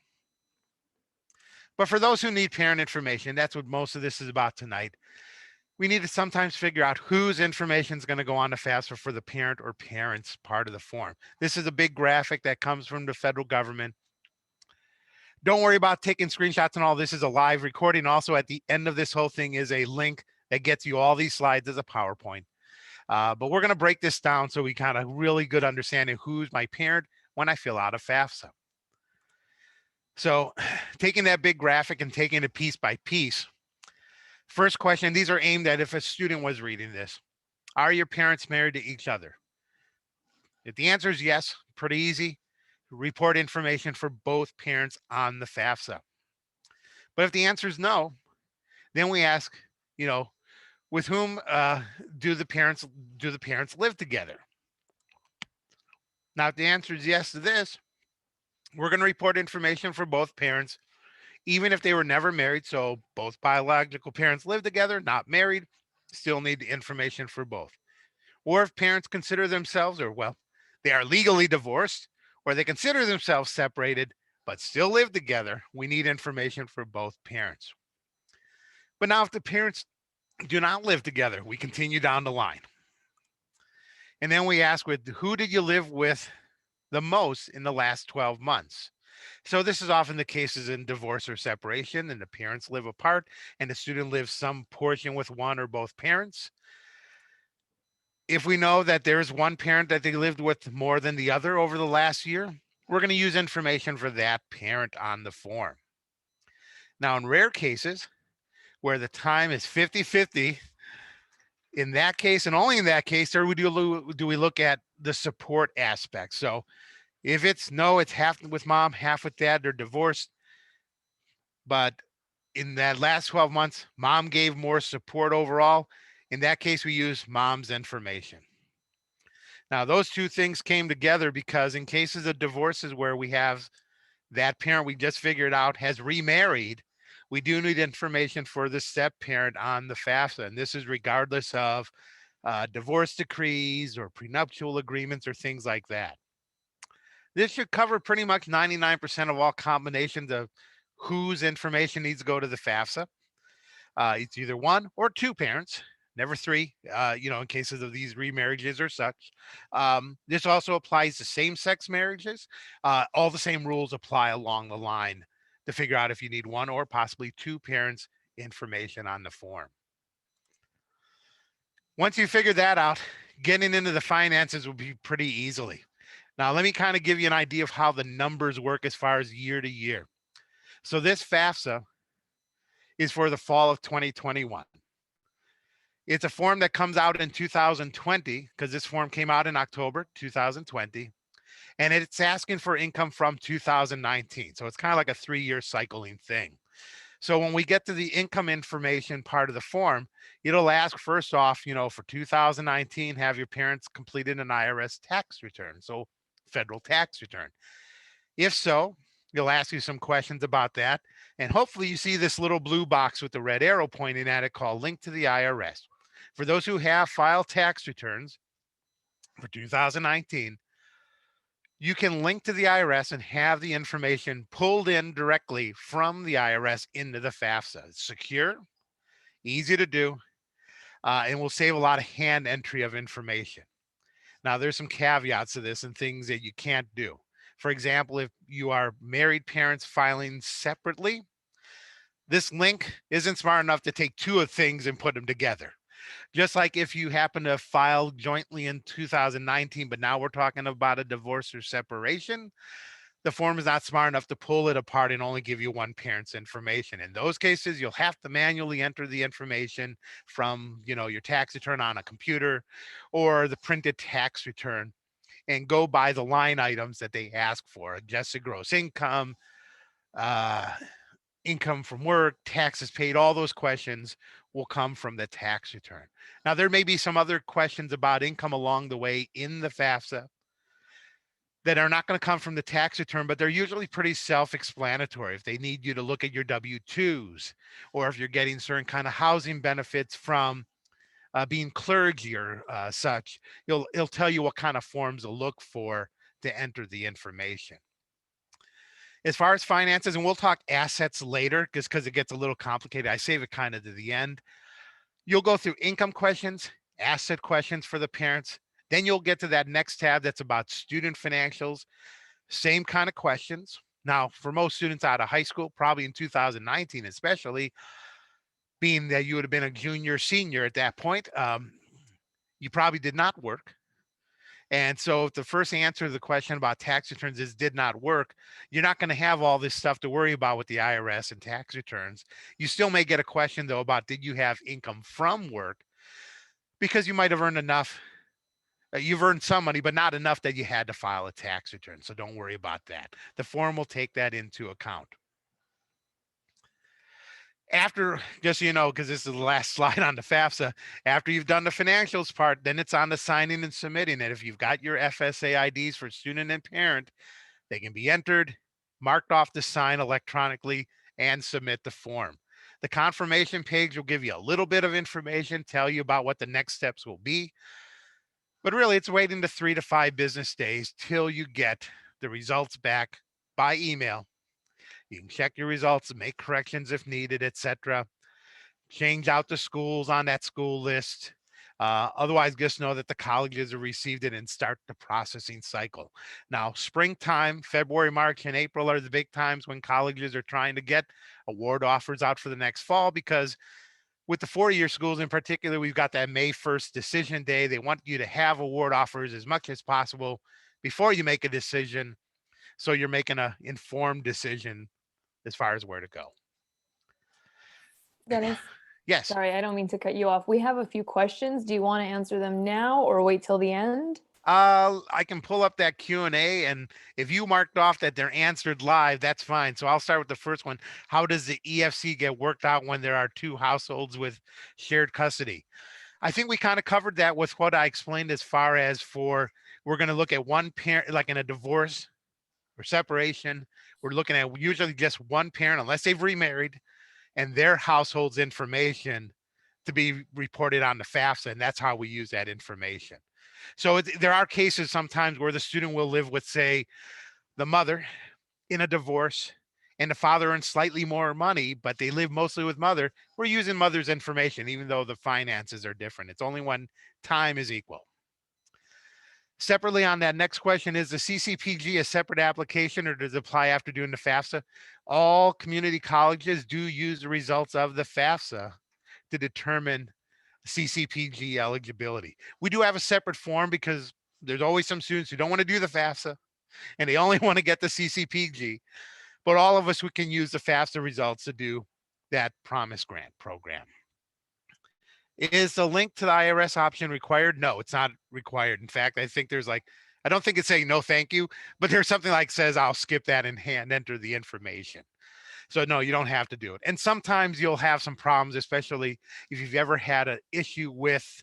B: But for those who need parent information, that's what most of this is about tonight. We need to sometimes figure out whose information is going to go on to FAFSA for the parent or parents part of the form. This is a big graphic that comes from the federal government. Don't worry about taking screenshots and all. This is a live recording. Also, at the end of this whole thing is a link that gets you all these slides as a PowerPoint. But we're going to break this down so we kind of really good understanding who's my parent when I fill out a FAFSA. So taking that big graphic and taking it piece by piece. First question, these are aimed at if a student was reading this. Are your parents married to each other? If the answer is yes, pretty easy. Report information for both parents on the FAFSA. But if the answer is no, then we ask, with whom do the parents live together? Now, if the answer is yes to this, we're going to report information for both parents, even if they were never married. So both biological parents live together, not married, still need the information for both. Or if parents consider themselves, they are legally divorced, or they consider themselves separated, but still live together, we need information for both parents. But now if the parents do not live together, we continue down the line. And then we ask, with who did you live with the most in the last 12 months? So this is often the cases in divorce or separation, and the parents live apart and the student lives some portion with one or both parents. If we know that there's one parent that they lived with more than the other over the last year, we're going to use information for that parent on the form. Now, in rare cases where the time is 50-50, in that case, and only in that case, do we look at the support aspect. So if it's no, it's half with mom, half with dad, they're divorced. But in that last 12 months, mom gave more support overall. In that case, we use mom's information. Now, those two things came together because in cases of divorces where we have that parent we just figured out has remarried, we do need information for the step parent on the FAFSA. And this is regardless of divorce decrees or prenuptial agreements or things like that. This should cover pretty much 99% of all combinations of whose information needs to go to the FAFSA. It's either one or two parents, never three, in cases of these remarriages or such. This also applies to same-sex marriages. All the same rules apply along the line to figure out if you need one or possibly two parents' information on the form. Once you figure that out, getting into the finances will be pretty easily. Now, let me kind of give you an idea of how the numbers work as far as year to year. So this FAFSA is for the fall of 2021. It's a form that comes out in 2020 because this form came out in October 2020, and it's asking for income from 2019. So it's kind of like a 3-year cycling thing. So when we get to the income information part of the form, it'll ask first off, for 2019, have your parents completed an IRS tax return, so federal tax return? If so, You'll ask you some questions about that. And hopefully you see this little blue box with the red arrow pointing at it called Link to the IRS. For those who have filed tax returns for 2019, you can link to the IRS and have the information pulled in directly from the IRS into the FAFSA. It's secure, easy to do, and will save a lot of hand entry of information. Now, there's some caveats to this and things that you can't do. For example, if you are married parents filing separately, this link isn't smart enough to take two of things and put them together. Just like if you happen to file jointly in 2019, but now we're talking about a divorce or separation, the form is not smart enough to pull it apart and only give you one parent's information. In those cases, you'll have to manually enter the information from, your tax return on a computer or the printed tax return and go by the line items that they ask for: adjusted gross income, uh, income from work, taxes paid. All those questions will come from the tax return. Now, there may be some other questions about income along the way in the FAFSA that are not going to come from the tax return, but they're usually pretty self-explanatory. If they need you to look at your W-2s, or if you're getting certain kind of housing benefits from being clergy or such, it'll tell you what kind of forms to look for to enter the information. As far as finances, and we'll talk assets later, just because it gets a little complicated, I save it kind of to the end. You'll go through income questions, asset questions for the parents. Then you'll get to that next tab that's about student financials. Same kind of questions. Now, for most students out of high school, probably in 2019, especially being that you would have been a junior, senior at that point, you probably did not work. And so if the first answer to the question about tax returns is did not work, you're not going to have all this stuff to worry about with the IRS and tax returns. You still may get a question though about did you have income from work, because you might have earned enough. You've earned some money, but not enough that you had to file a tax return. So don't worry about that. The form will take that into account. After, just so you know, because this is the last slide on the FAFSA, after you've done the financials part, then it's on the signing and submitting it. If you've got your FSA IDs for student and parent, they can be entered, marked off to sign electronically, and submit the form. The confirmation page will give you a little bit of information, tell you about what the next steps will be. But really, it's waiting to 3 to 5 business days till you get the results back by email. You can check your results and make corrections if needed, etc. Change out the schools on that school list. Otherwise, just know that the colleges have received it and start the processing cycle. Now, springtime, February, March, and April are the big times when colleges are trying to get award offers out for the next fall, because with the 4-year schools in particular, we've got that May 1st decision day. They want you to have award offers as much as possible before you make a decision, so you're making an informed decision as far as where to go.
C: Dennis,
B: Yes.
C: sorry, I don't mean to cut you off. We have a few questions. Do you want to answer them now or wait till the end?
B: I can pull up that Q&A, and if you marked off that they're answered live, that's fine. So I'll start with the first one. How does the EFC get worked out when there are 2 households with shared custody? I think we kind of covered that with what I explained as far as we're going to look at one parent, like in a divorce or separation. We're looking at usually just one parent, unless they've remarried, and their household's information to be reported on the FAFSA, and that's how we use that information. So there are cases sometimes where the student will live with, say, the mother in a divorce and the father earns slightly more money, but they live mostly with mother. We're using mother's information, even though the finances are different. It's only when time is equal. Separately on that next question, is the CCPG a separate application or does it apply after doing the FAFSA? All community colleges do use the results of the FAFSA to determine CCPG eligibility. We do have a separate form because there's always some students who don't want to do the FAFSA and they only want to get the CCPG, but all of us, we can use the FAFSA results to do that promise grant program. Is the link to the IRS option required? No, it's not required. In fact, I think there's I don't think it's saying no, thank you, but there's something like says, I'll skip that and hand enter the information. So no, you don't have to do it. And sometimes you'll have some problems, especially if you've ever had an issue with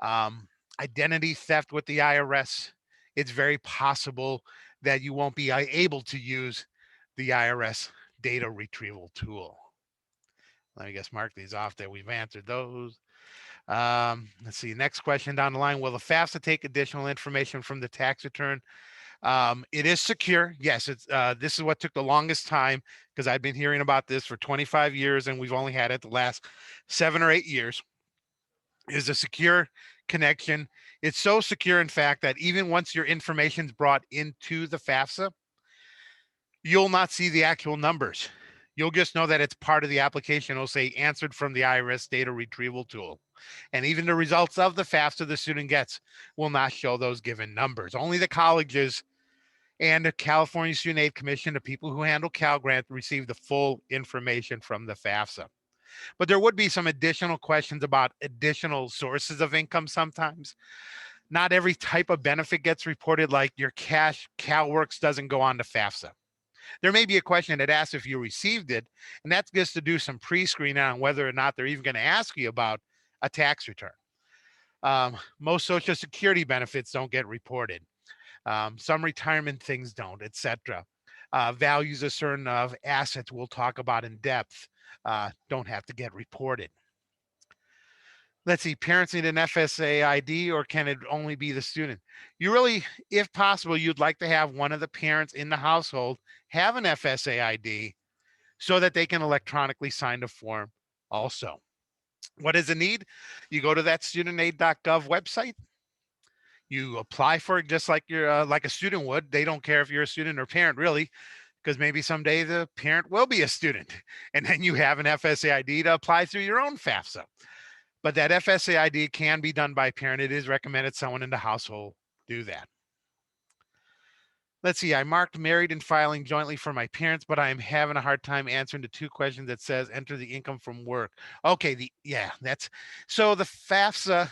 B: identity theft with the IRS. It's very possible that you won't be able to use the IRS data retrieval tool. Let me just mark these off that we've answered those. Let's see, next question down the line. Will the FAFSA take additional information from the tax return? It is secure. Yes, it's this is what took the longest time, because I've been hearing about this for 25 years and we've only had it the last 7 or 8 years. Is a secure connection. It's so secure, in fact, that even once your information is brought into the FAFSA, you'll not see the actual numbers. You'll just know that it's part of the application. It'll say answered from the IRS data retrieval tool. And even the results of the FAFSA the student gets will not show those given numbers. Only the colleges and the California Student Aid Commission, the people who handle Cal Grant, receive the full information from the FAFSA. But there would be some additional questions about additional sources of income sometimes. Not every type of benefit gets reported, like your cash CalWorks doesn't go on to FAFSA. There may be a question that asks if you received it, and that's just to do some pre-screening on whether or not they're even going to ask you about a tax return. Most Social Security benefits don't get reported. Some retirement things don't, etc. Values of certain of assets we'll talk about in depth don't have to get reported. Let's see, parents need an FSA ID, or can it only be the student? You really, if possible, you'd like to have one of the parents in the household have an FSA ID so that they can electronically sign the form also. What is the need? You go to that studentaid.gov website. You apply for it just like you're like a student would. They don't care if you're a student or parent, really, because maybe someday the parent will be a student, and then you have an FSA ID to apply through your own FAFSA. But that FSA ID can be done by parent. It is recommended someone in the household do that. Let's see, I marked married and filing jointly for my parents, but I am having a hard time answering the 2 questions that says enter the income from work. Okay, that's so the FAFSA,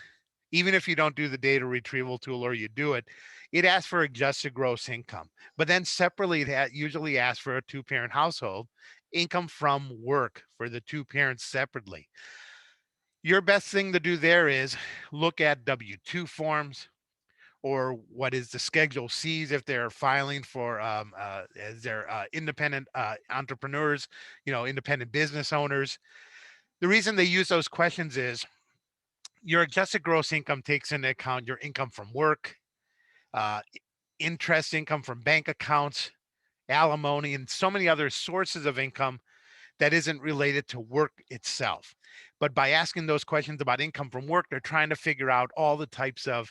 B: even if you don't do the data retrieval tool or you do it, it asks for adjusted gross income. But then separately, it usually asks for a 2-parent household income from work for the 2 parents separately. Your best thing to do there is look at W-2 forms, or what is the Schedule Cs if they're filing for as they're independent entrepreneurs, independent business owners. The reason they use those questions is your adjusted gross income takes into account your income from work, interest income from bank accounts, alimony, and so many other sources of income that isn't related to work itself. But by asking those questions about income from work, they're trying to figure out all the types of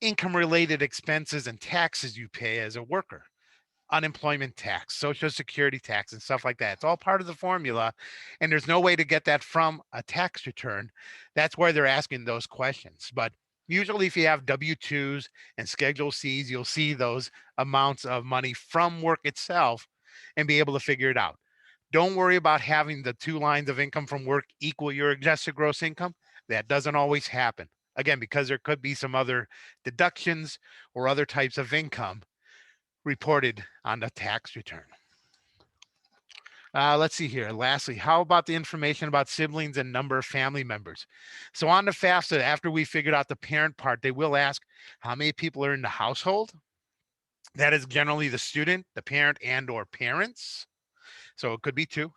B: income related expenses and taxes you pay as a worker. Unemployment tax, Social Security tax, and stuff like that. It's all part of the formula, and there's no way to get that from a tax return. That's why they're asking those questions. But usually if you have W-2s and Schedule Cs, you'll see those amounts of money from work itself and be able to figure it out. Don't worry about having the 2 lines of income from work equal your adjusted gross income. That doesn't always happen. Again, because there could be some other deductions or other types of income reported on the tax return. Let's see here. Lastly, how about the information about siblings and number of family members? So on the FAFSA, after we figured out the parent part, they will ask how many people are in the household. That is generally the student, the parent, and or parents. So it could be 2.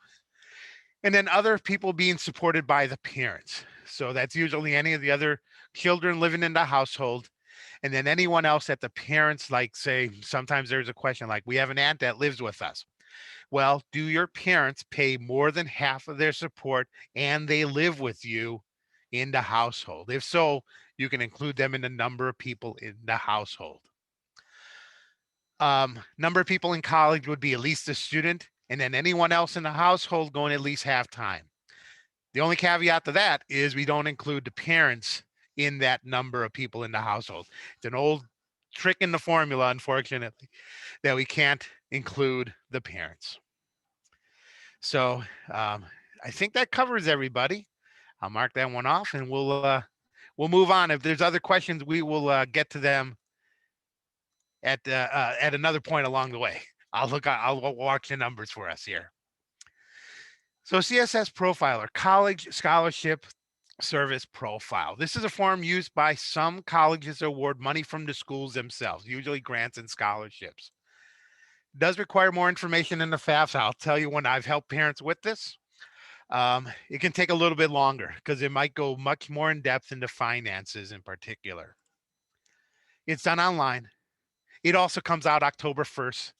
B: And then other people being supported by the parents. So that's usually any of the other children living in the household. And then anyone else that the parents, like, say, sometimes there's a question like, we have an aunt that lives with us. Well, do your parents pay more than half of their support and they live with you in the household? If so, you can include them in the number of people in the household. Number of people in college would be at least a student, and then anyone else in the household going at least half time. The only caveat to that is we don't include the parents in that number of people in the household. It's an old trick in the formula, unfortunately, that we can't include the parents. So I think that covers everybody. I'll mark that one off, and we'll move on. If there's other questions, we will get to them at another point along the way. I'll watch the numbers for us here. So CSS Profiler, College Scholarship Service Profile. This is a form used by some colleges to award money from the schools themselves, usually grants and scholarships. Does require more information in the FAFSA. I'll tell you when I've helped parents with this. It can take a little bit longer because it might go much more in depth into finances in particular. It's done online. It also comes out October 1st.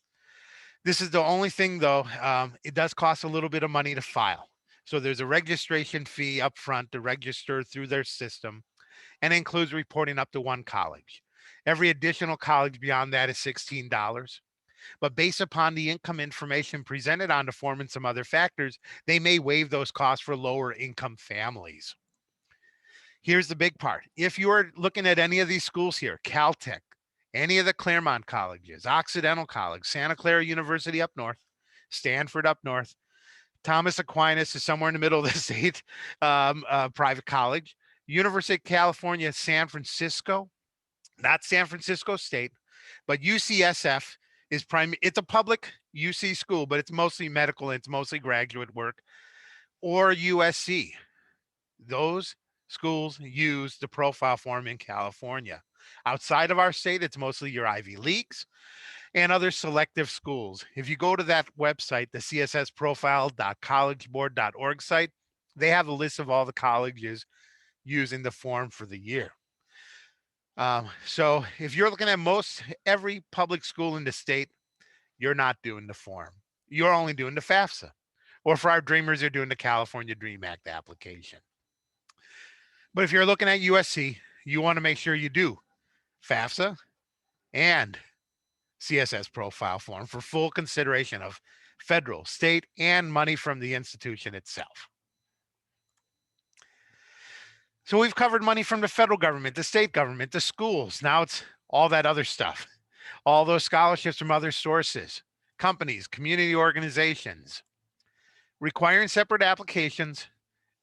B: This is the only thing though, it does cost a little bit of money to file. So there's a registration fee up front to register through their system, and includes reporting up to one college. Every additional college beyond that is $16. But based upon the income information presented on the form and some other factors, they may waive those costs for lower income families. Here's the big part. If you are looking at any of these schools here, Caltech, any of the Claremont colleges, Occidental College, Santa Clara University up north, Stanford up north, Thomas Aquinas is somewhere in the middle of the state, private college, University of California, San Francisco, not San Francisco State, but UCSF is it's a public UC school, but it's mostly medical and it's mostly graduate work, or USC. Those schools use the profile form in California. Outside of our state, it's mostly your Ivy Leagues and other selective schools. If you go to that website, the cssprofile.collegeboard.org site, they have a list of all the colleges using the form for the year. So if you're looking at every public school in the state, you're not doing the form. You're only doing the FAFSA. Or for our dreamers, you're doing the California Dream Act application. But if you're looking at USC, you want to make sure you do FAFSA and CSS profile form for full consideration of federal, state, and money from the institution itself. So we've covered money from the federal government, the state government, the schools. Now it's all that other stuff, all those scholarships from other sources, companies, community organizations. Requiring separate applications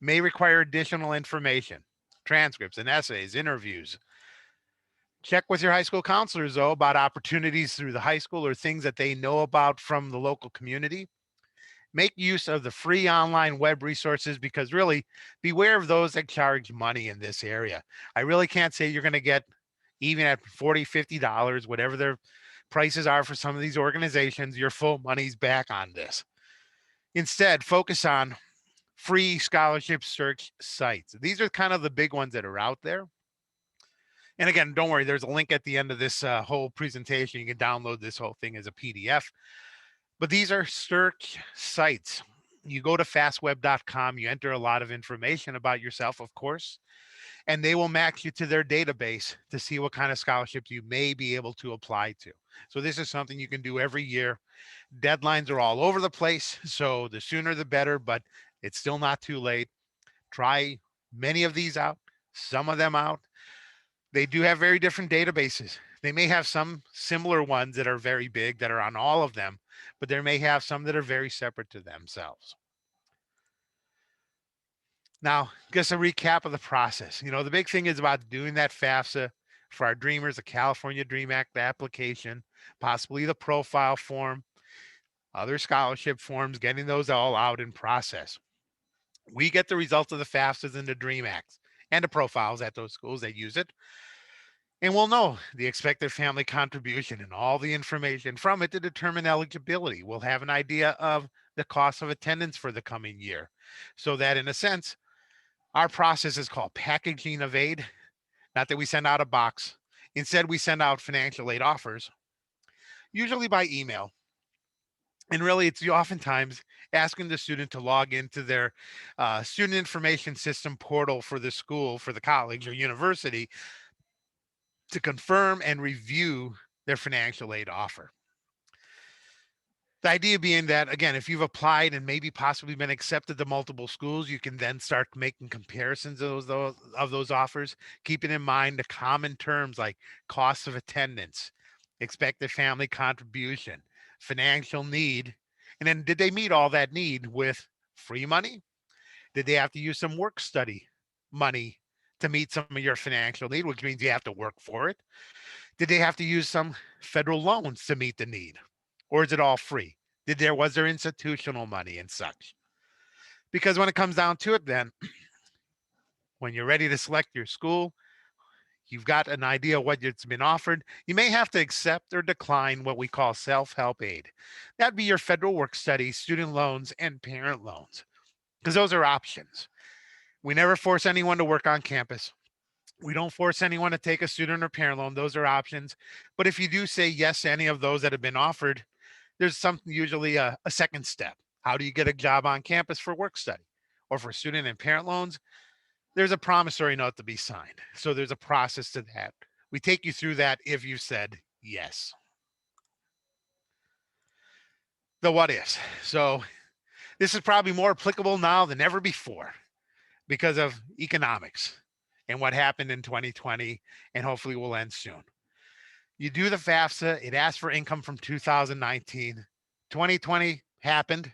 B: may require additional information, transcripts and essays, interviews. Check with your high school counselors, though, about opportunities through the high school or things that they know about from the local community. Make use of the free online web resources, because really beware of those that charge money in this area. I really can't say you're going to get, even at $40, $50, whatever their prices are for some of these organizations, your full money's back on this. Instead, focus on free scholarship search sites. These are kind of the big ones that are out there. And again, don't worry, there's a link at the end of this whole presentation. You can download this whole thing as a PDF. But these are search sites. You go to fastweb.com, you enter a lot of information about yourself, of course, and they will match you to their database to see what kind of scholarships you may be able to apply to. So this is something you can do every year. Deadlines are all over the place, so the sooner the better, but it's still not too late. Try many of these out, some of them out. They do have very different databases. They may have some similar ones that are very big that are on all of them, but they may have some that are very separate to themselves. Now, just a recap of the process. You know, the big thing is about doing that FAFSA for our dreamers, the California Dream Act application, possibly the profile form, other scholarship forms, getting those all out in process. We get the results of the FAFSAs and the Dream Acts and the profiles at those schools that use it. And we'll know the expected family contribution and all the information from it to determine eligibility. We'll have an idea of the cost of attendance for the coming year. So that in a sense, our process is called packaging of aid. Not that we send out a box. Instead, we send out financial aid offers, usually by email. And really, it's oftentimes asking the student to log into their student information system portal for the school, for the college or university, to confirm and review their financial aid offer. The idea being that, again, if you've applied and maybe possibly been accepted to multiple schools, you can then start making comparisons of those offers, keeping in mind the common terms like cost of attendance, expected family contribution, financial need, and then did they meet all that need with free money? Did they have to use some work study money to meet some of your financial need, which means you have to work for it? Did they have to use some federal loans to meet the need? Or is it all free? Was there institutional money and such? Because when it comes down to it, then when you're ready to select your school, you've got an idea of what it's been offered, you may have to accept or decline what we call self-help aid. That'd be your federal work study, student loans, and parent loans, because those are options. We never force anyone to work on campus. We don't force anyone to take a student or parent loan. Those are options. But if you do say yes to any of those that have been offered, there's usually a second step. How do you get a job on campus for work study or for student and parent loans? There's a promissory note to be signed. So there's a process to that. We take you through that if you said yes. The what ifs. So this is probably more applicable now than ever before because of economics and what happened in 2020, and hopefully will end soon. You do the FAFSA, it asks for income from 2019. 2020 happened.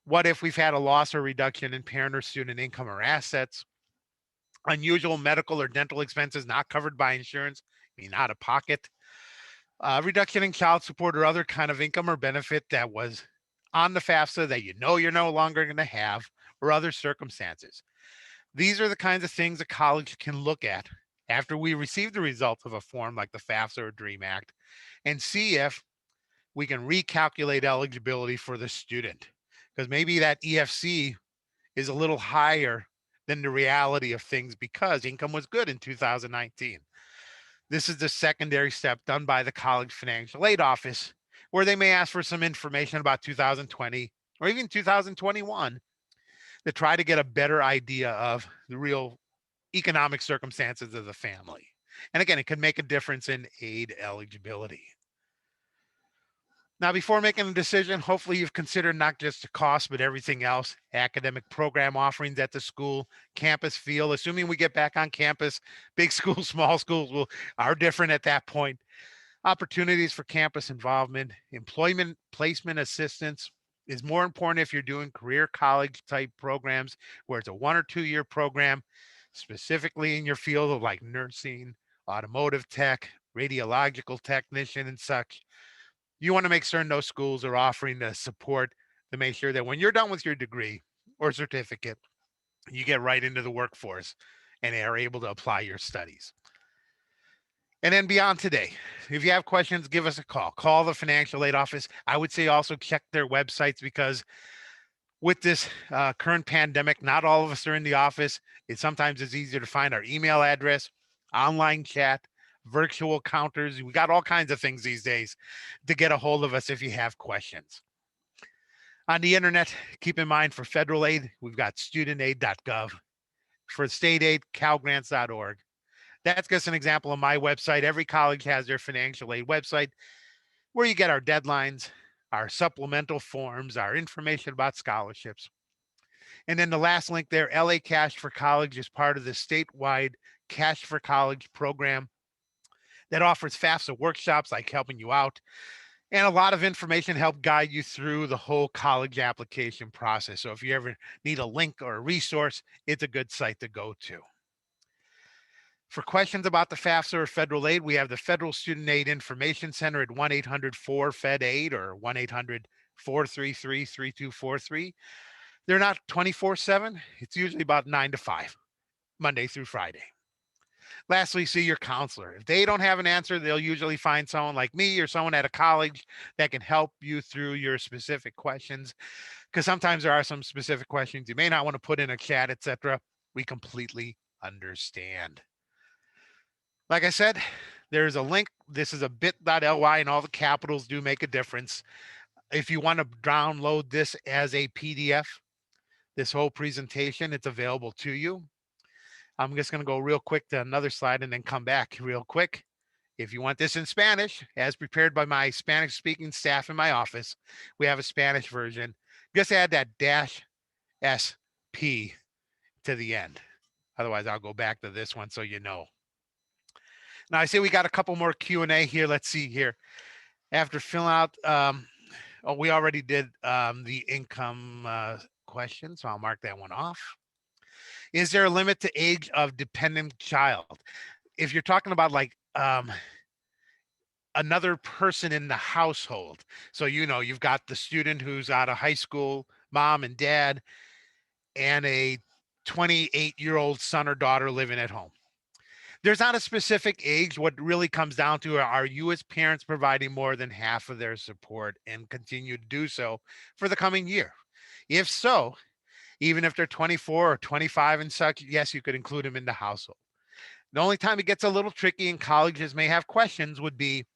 B: What if we've had a loss or reduction in parent or student income or assets? Unusual medical or dental expenses not covered by insurance, I mean out of pocket. Reduction in child support or other kind of income or benefit that was on the FAFSA that you know you're no longer going to have, or other circumstances. These are the kinds of things a college can look at after we receive the results of a form like the FAFSA or DREAM Act and see if we can recalculate eligibility for the student. Because maybe that EFC is a little higher than the reality of things because income was good in 2019. This is the secondary step done by the College Financial Aid Office, where they may ask for some information about 2020 or even 2021 to try to get a better idea of the real economic circumstances of the family. And again, it could make a difference in aid eligibility. Now, before making a decision, hopefully you've considered not just the cost, but everything else, academic program offerings at the school, campus feel, assuming we get back on campus, big schools, small schools are different at that point. Opportunities for campus involvement, employment placement assistance is more important if you're doing career college type programs where it's a 1 or 2 year program, specifically in your field of like nursing, automotive tech, radiological technician and such. You want to make certain those schools are offering the support to make sure that when you're done with your degree or certificate, you get right into the workforce and are able to apply your studies. And then beyond today, if you have questions, give us a call. Call the financial aid office. I would say also check their websites because with this current pandemic, not all of us are in the office. Sometimes it's easier to find our email address, online chat, virtual counters. We got all kinds of things these days to get a hold of us if you have questions. On the internet, keep in mind for federal aid, we've got studentaid.gov. For state aid, calgrants.org. That's just an example of my website. Every college has their financial aid website where you get our deadlines, our supplemental forms, our information about scholarships. And then the last link there, LA Cash for College is part of the statewide Cash for College program that offers FAFSA workshops like helping you out and a lot of information to help guide you through the whole college application process. So if you ever need a link or a resource, it's a good site to go to. For questions about the FAFSA or federal aid, we have the Federal Student Aid Information Center at 1-800-4-FED-AID or 1-800-433-3243. They're not 24/7. It's usually about 9 to 5, Monday through Friday. Lastly, see your counselor. If they don't have an answer, they'll usually find someone like me or someone at a college that can help you through your specific questions. Because sometimes there are some specific questions you may not want to put in a chat, etc. We completely understand. Like I said, there's a link. This is a bit.ly and all the capitals do make a difference. If you want to download this as a PDF, this whole presentation, it's available to you. I'm just going to go real quick to another slide and then come back real quick. If you want this in Spanish, as prepared by my Spanish speaking staff in my office, we have a Spanish version. Just add that -SP to the end. Otherwise, I'll go back to this one so you know. Now, I see we got a couple more Q&A here. Let's see here. After filling out, we already did the income question, so I'll mark that one off. Is there a limit to age of dependent child? If you're talking about like another person in the household, so you've got the student who's out of high school, mom and dad, and a 28-year-old son or daughter living at home. There's not a specific age. What really comes down to are you as parents providing more than half of their support and continue to do so for the coming year? If so, even if they're 24 or 25 and such, yes, you could include them in the household. The only time it gets a little tricky and colleges may have questions would be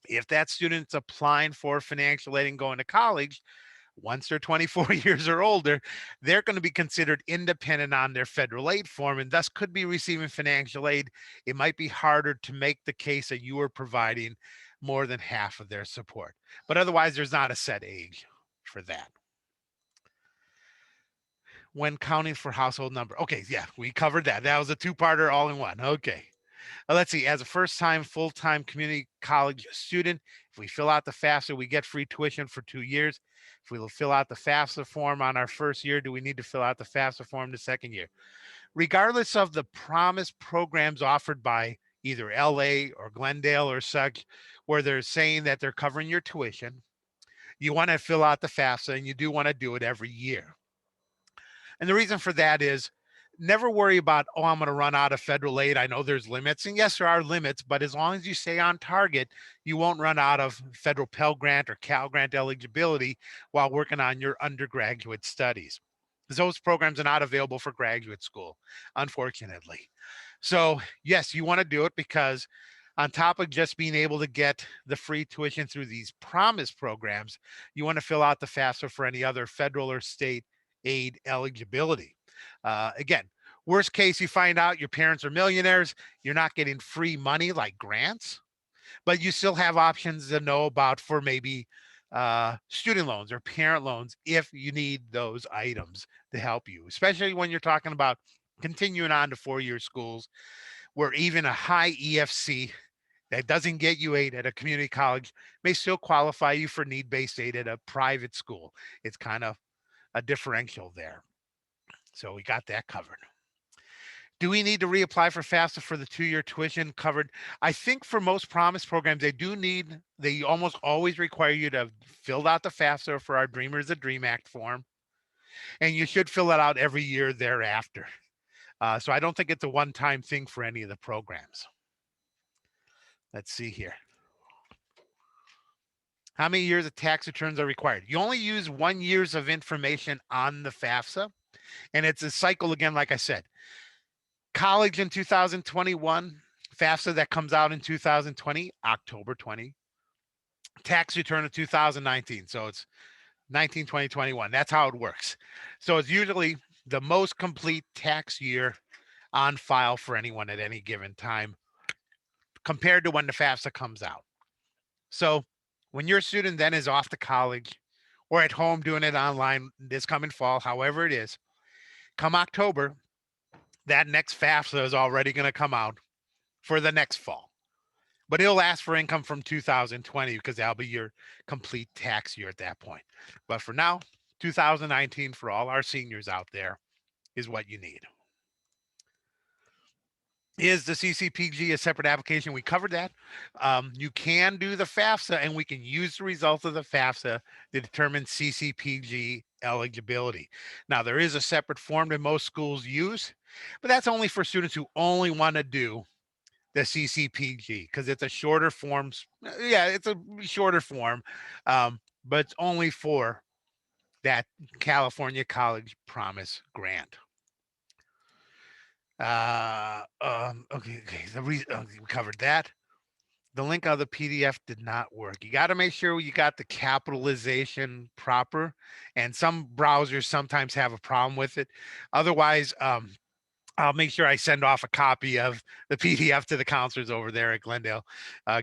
B: if that student's applying for financial aid and going to college. Once they're 24 years or older, they're going to be considered independent on their federal aid form and thus could be receiving financial aid. It might be harder to make the case that you are providing more than half of their support. But otherwise, there's not a set age for that. When counting for household number. Okay, yeah, we covered that. That was a two-parter all in one. Okay. Let's see, as a first-time full-time community college student, if we fill out the FAFSA, we get free tuition for 2 years. If we will fill out the FAFSA form on our first year, do we need to fill out the FAFSA form the second year? Regardless of the promise programs offered by either LA or Glendale or such, where they're saying that they're covering your tuition, you want to fill out the FAFSA and you do want to do it every year. And the reason for that is never worry about, oh, I'm going to run out of federal aid. I know there's limits. And yes, there are limits, but as long as you stay on target, you won't run out of federal Pell Grant or Cal Grant eligibility while working on your undergraduate studies. Those programs are not available for graduate school, unfortunately. So yes, you want to do it because on top of just being able to get the free tuition through these promise programs, you want to fill out the FAFSA for any other federal or state aid eligibility. Again, worst case, you find out your parents are millionaires, you're not getting free money like grants, but you still have options to know about for maybe student loans or parent loans if you need those items to help you, especially when you're talking about continuing on to four-year schools where even a high EFC that doesn't get you aid at a community college may still qualify you for need-based aid at a private school. It's kind of a differential there. So we got that covered. Do we need to reapply for FAFSA for the 2-year tuition covered? I think for most promise programs, they almost always require you to have filled out the FAFSA for our Dreamers the Dream Act form. And you should fill it out every year thereafter. So I don't think it's a one-time thing for any of the programs. Let's see here. How many years of tax returns are required? You only use 1 year of information on the FAFSA. And it's a cycle again, like I said. College in 2021, FAFSA that comes out in 2020, October 20. Tax return of 2019. So it's 19, 20, 21. That's how it works. So it's usually the most complete tax year on file for anyone at any given time compared to when the FAFSA comes out. So when your student then is off to college or at home doing it online this coming fall, however it is, come October, that next FAFSA is already going to come out for the next fall. But it'll ask for income from 2020 because that'll be your complete tax year at that point. But for now, 2019 for all our seniors out there is what you need. Is the CCPG a separate application? We covered that. You can do the FAFSA and we can use the results of the FAFSA to determine CCPG eligibility. Now, there is a separate form that most schools use, but that's only for students who only want to do the CCPG because it's a shorter form. Yeah, it's a shorter form, but it's only for that California College Promise Grant. Okay. We covered that. The link of the PDF did not work. You got to make sure you got the capitalization proper, and some browsers sometimes have a problem with it. Otherwise, I'll make sure I send off a copy of the PDF to the counselors over there at Glendale.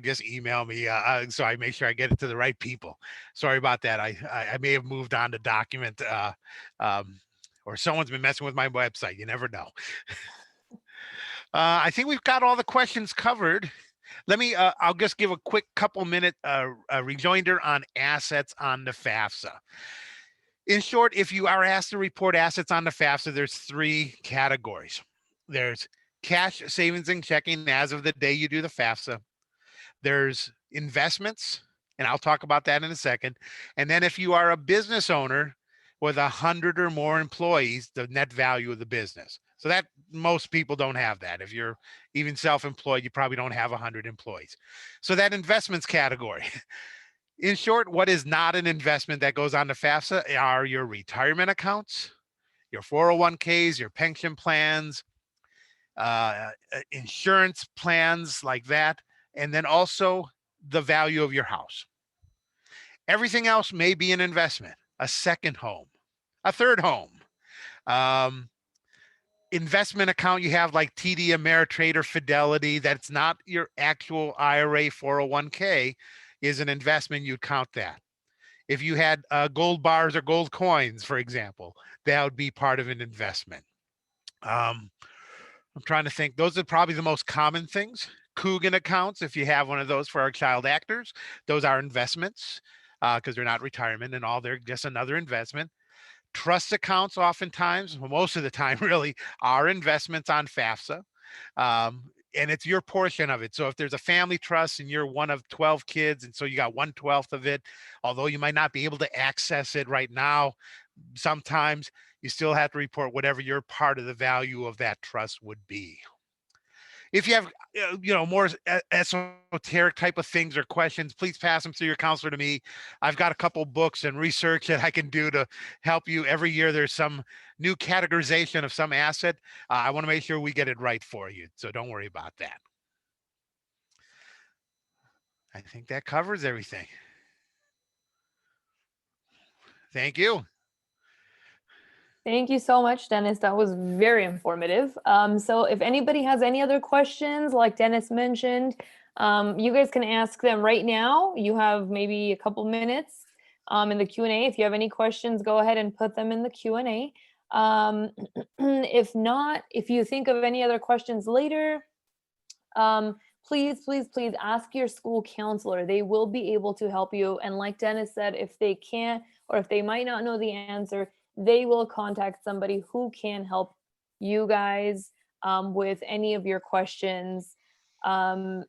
B: Just email me so I make sure I get it to the right people. Sorry about that. I may have moved on to document or someone's been messing with my website. You never know. I think we've got all the questions covered. Let me, I'll just give a quick couple minute rejoinder on assets on the FAFSA. In short, if you are asked to report assets on the FAFSA, there's 3 categories. There's cash, savings, and checking as of the day you do the FAFSA. There's investments, and I'll talk about that in a second. And then if you are a business owner with 100 or more employees, the net value of the business. So that most people don't have that. If you're even self-employed, you probably don't have 100 employees. So that investments category. In short, what is not an investment that goes on to FAFSA are your retirement accounts, your 401ks, your pension plans, insurance plans like that, and then also the value of your house. Everything else may be an investment, a second home, a third home, um, investment account you have like TD Ameritrade or Fidelity that's not your actual IRA 401k is an investment. You'd count that. If you had gold bars or gold coins, for example, that would be part of an investment. I'm trying to think. Those are probably the most common things. Coogan accounts, if you have one of those for our child actors, those are investments because they're not retirement and all. They're just another investment. Trust accounts, oftentimes, well, most of the time, really, are investments on FAFSA. And it's your portion of it. So if there's a family trust and you're one of 12 kids, and so you got 1/12 of it, although you might not be able to access it right now, sometimes you still have to report whatever your part of the value of that trust would be. If you have, more esoteric type of things or questions, please pass them through your counselor to me. I've got a couple books and research that I can do to help you. Every year there's some new categorization of some asset. I want to make sure we get it right for you. So don't worry about that. I think that covers everything. Thank you.
C: Thank you so much, Dennis. That was very informative. So if anybody has any other questions, like Dennis mentioned, you guys can ask them right now. You have maybe a couple minutes in the Q&A. If you have any questions, go ahead and put them in the Q&A. If not, if you think of any other questions later, please, please, please ask your school counselor. They will be able to help you. And like Dennis said, if they can't, or if they might not know the answer, they will contact somebody who can help you guys with any of your questions. And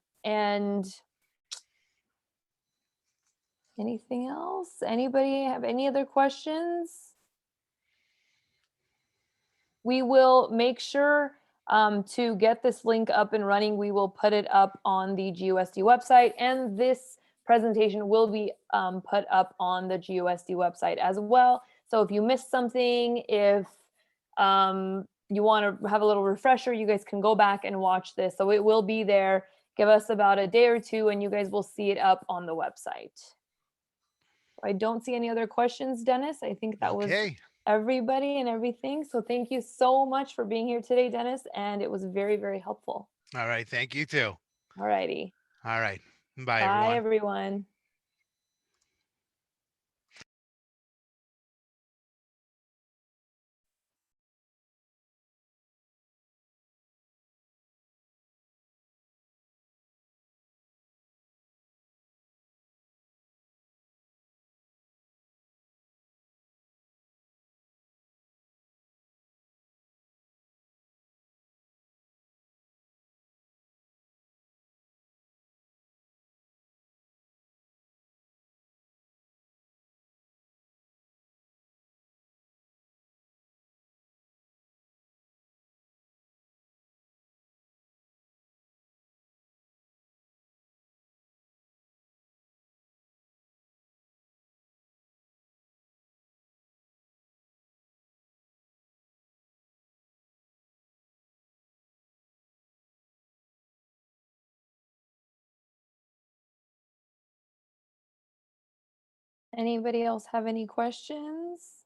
C: anything else? Anybody have any other questions? We will make sure to get this link up and running. We will put it up on the GUSD website, and this presentation will be put up on the GUSD website as well. So if you missed something, if you want to have a little refresher, you guys can go back and watch this. So it will be there. Give us about a day or two and you guys will see it up on the website. I don't see any other questions, Dennis. I think that was everybody and everything. So thank you so much for being here today, Dennis. And it was very, very helpful.
B: All right. Thank you too.
C: All righty.
B: All right. Bye,
C: Bye,
B: everyone.
C: everyone. Anybody else have any questions?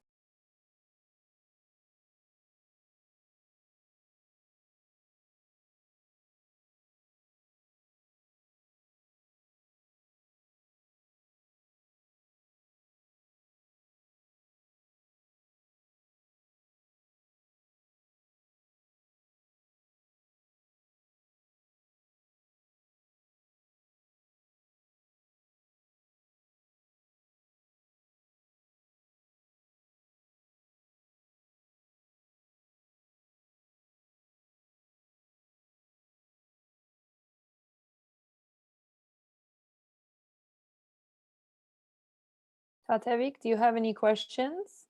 C: Tatevik, do you have any questions?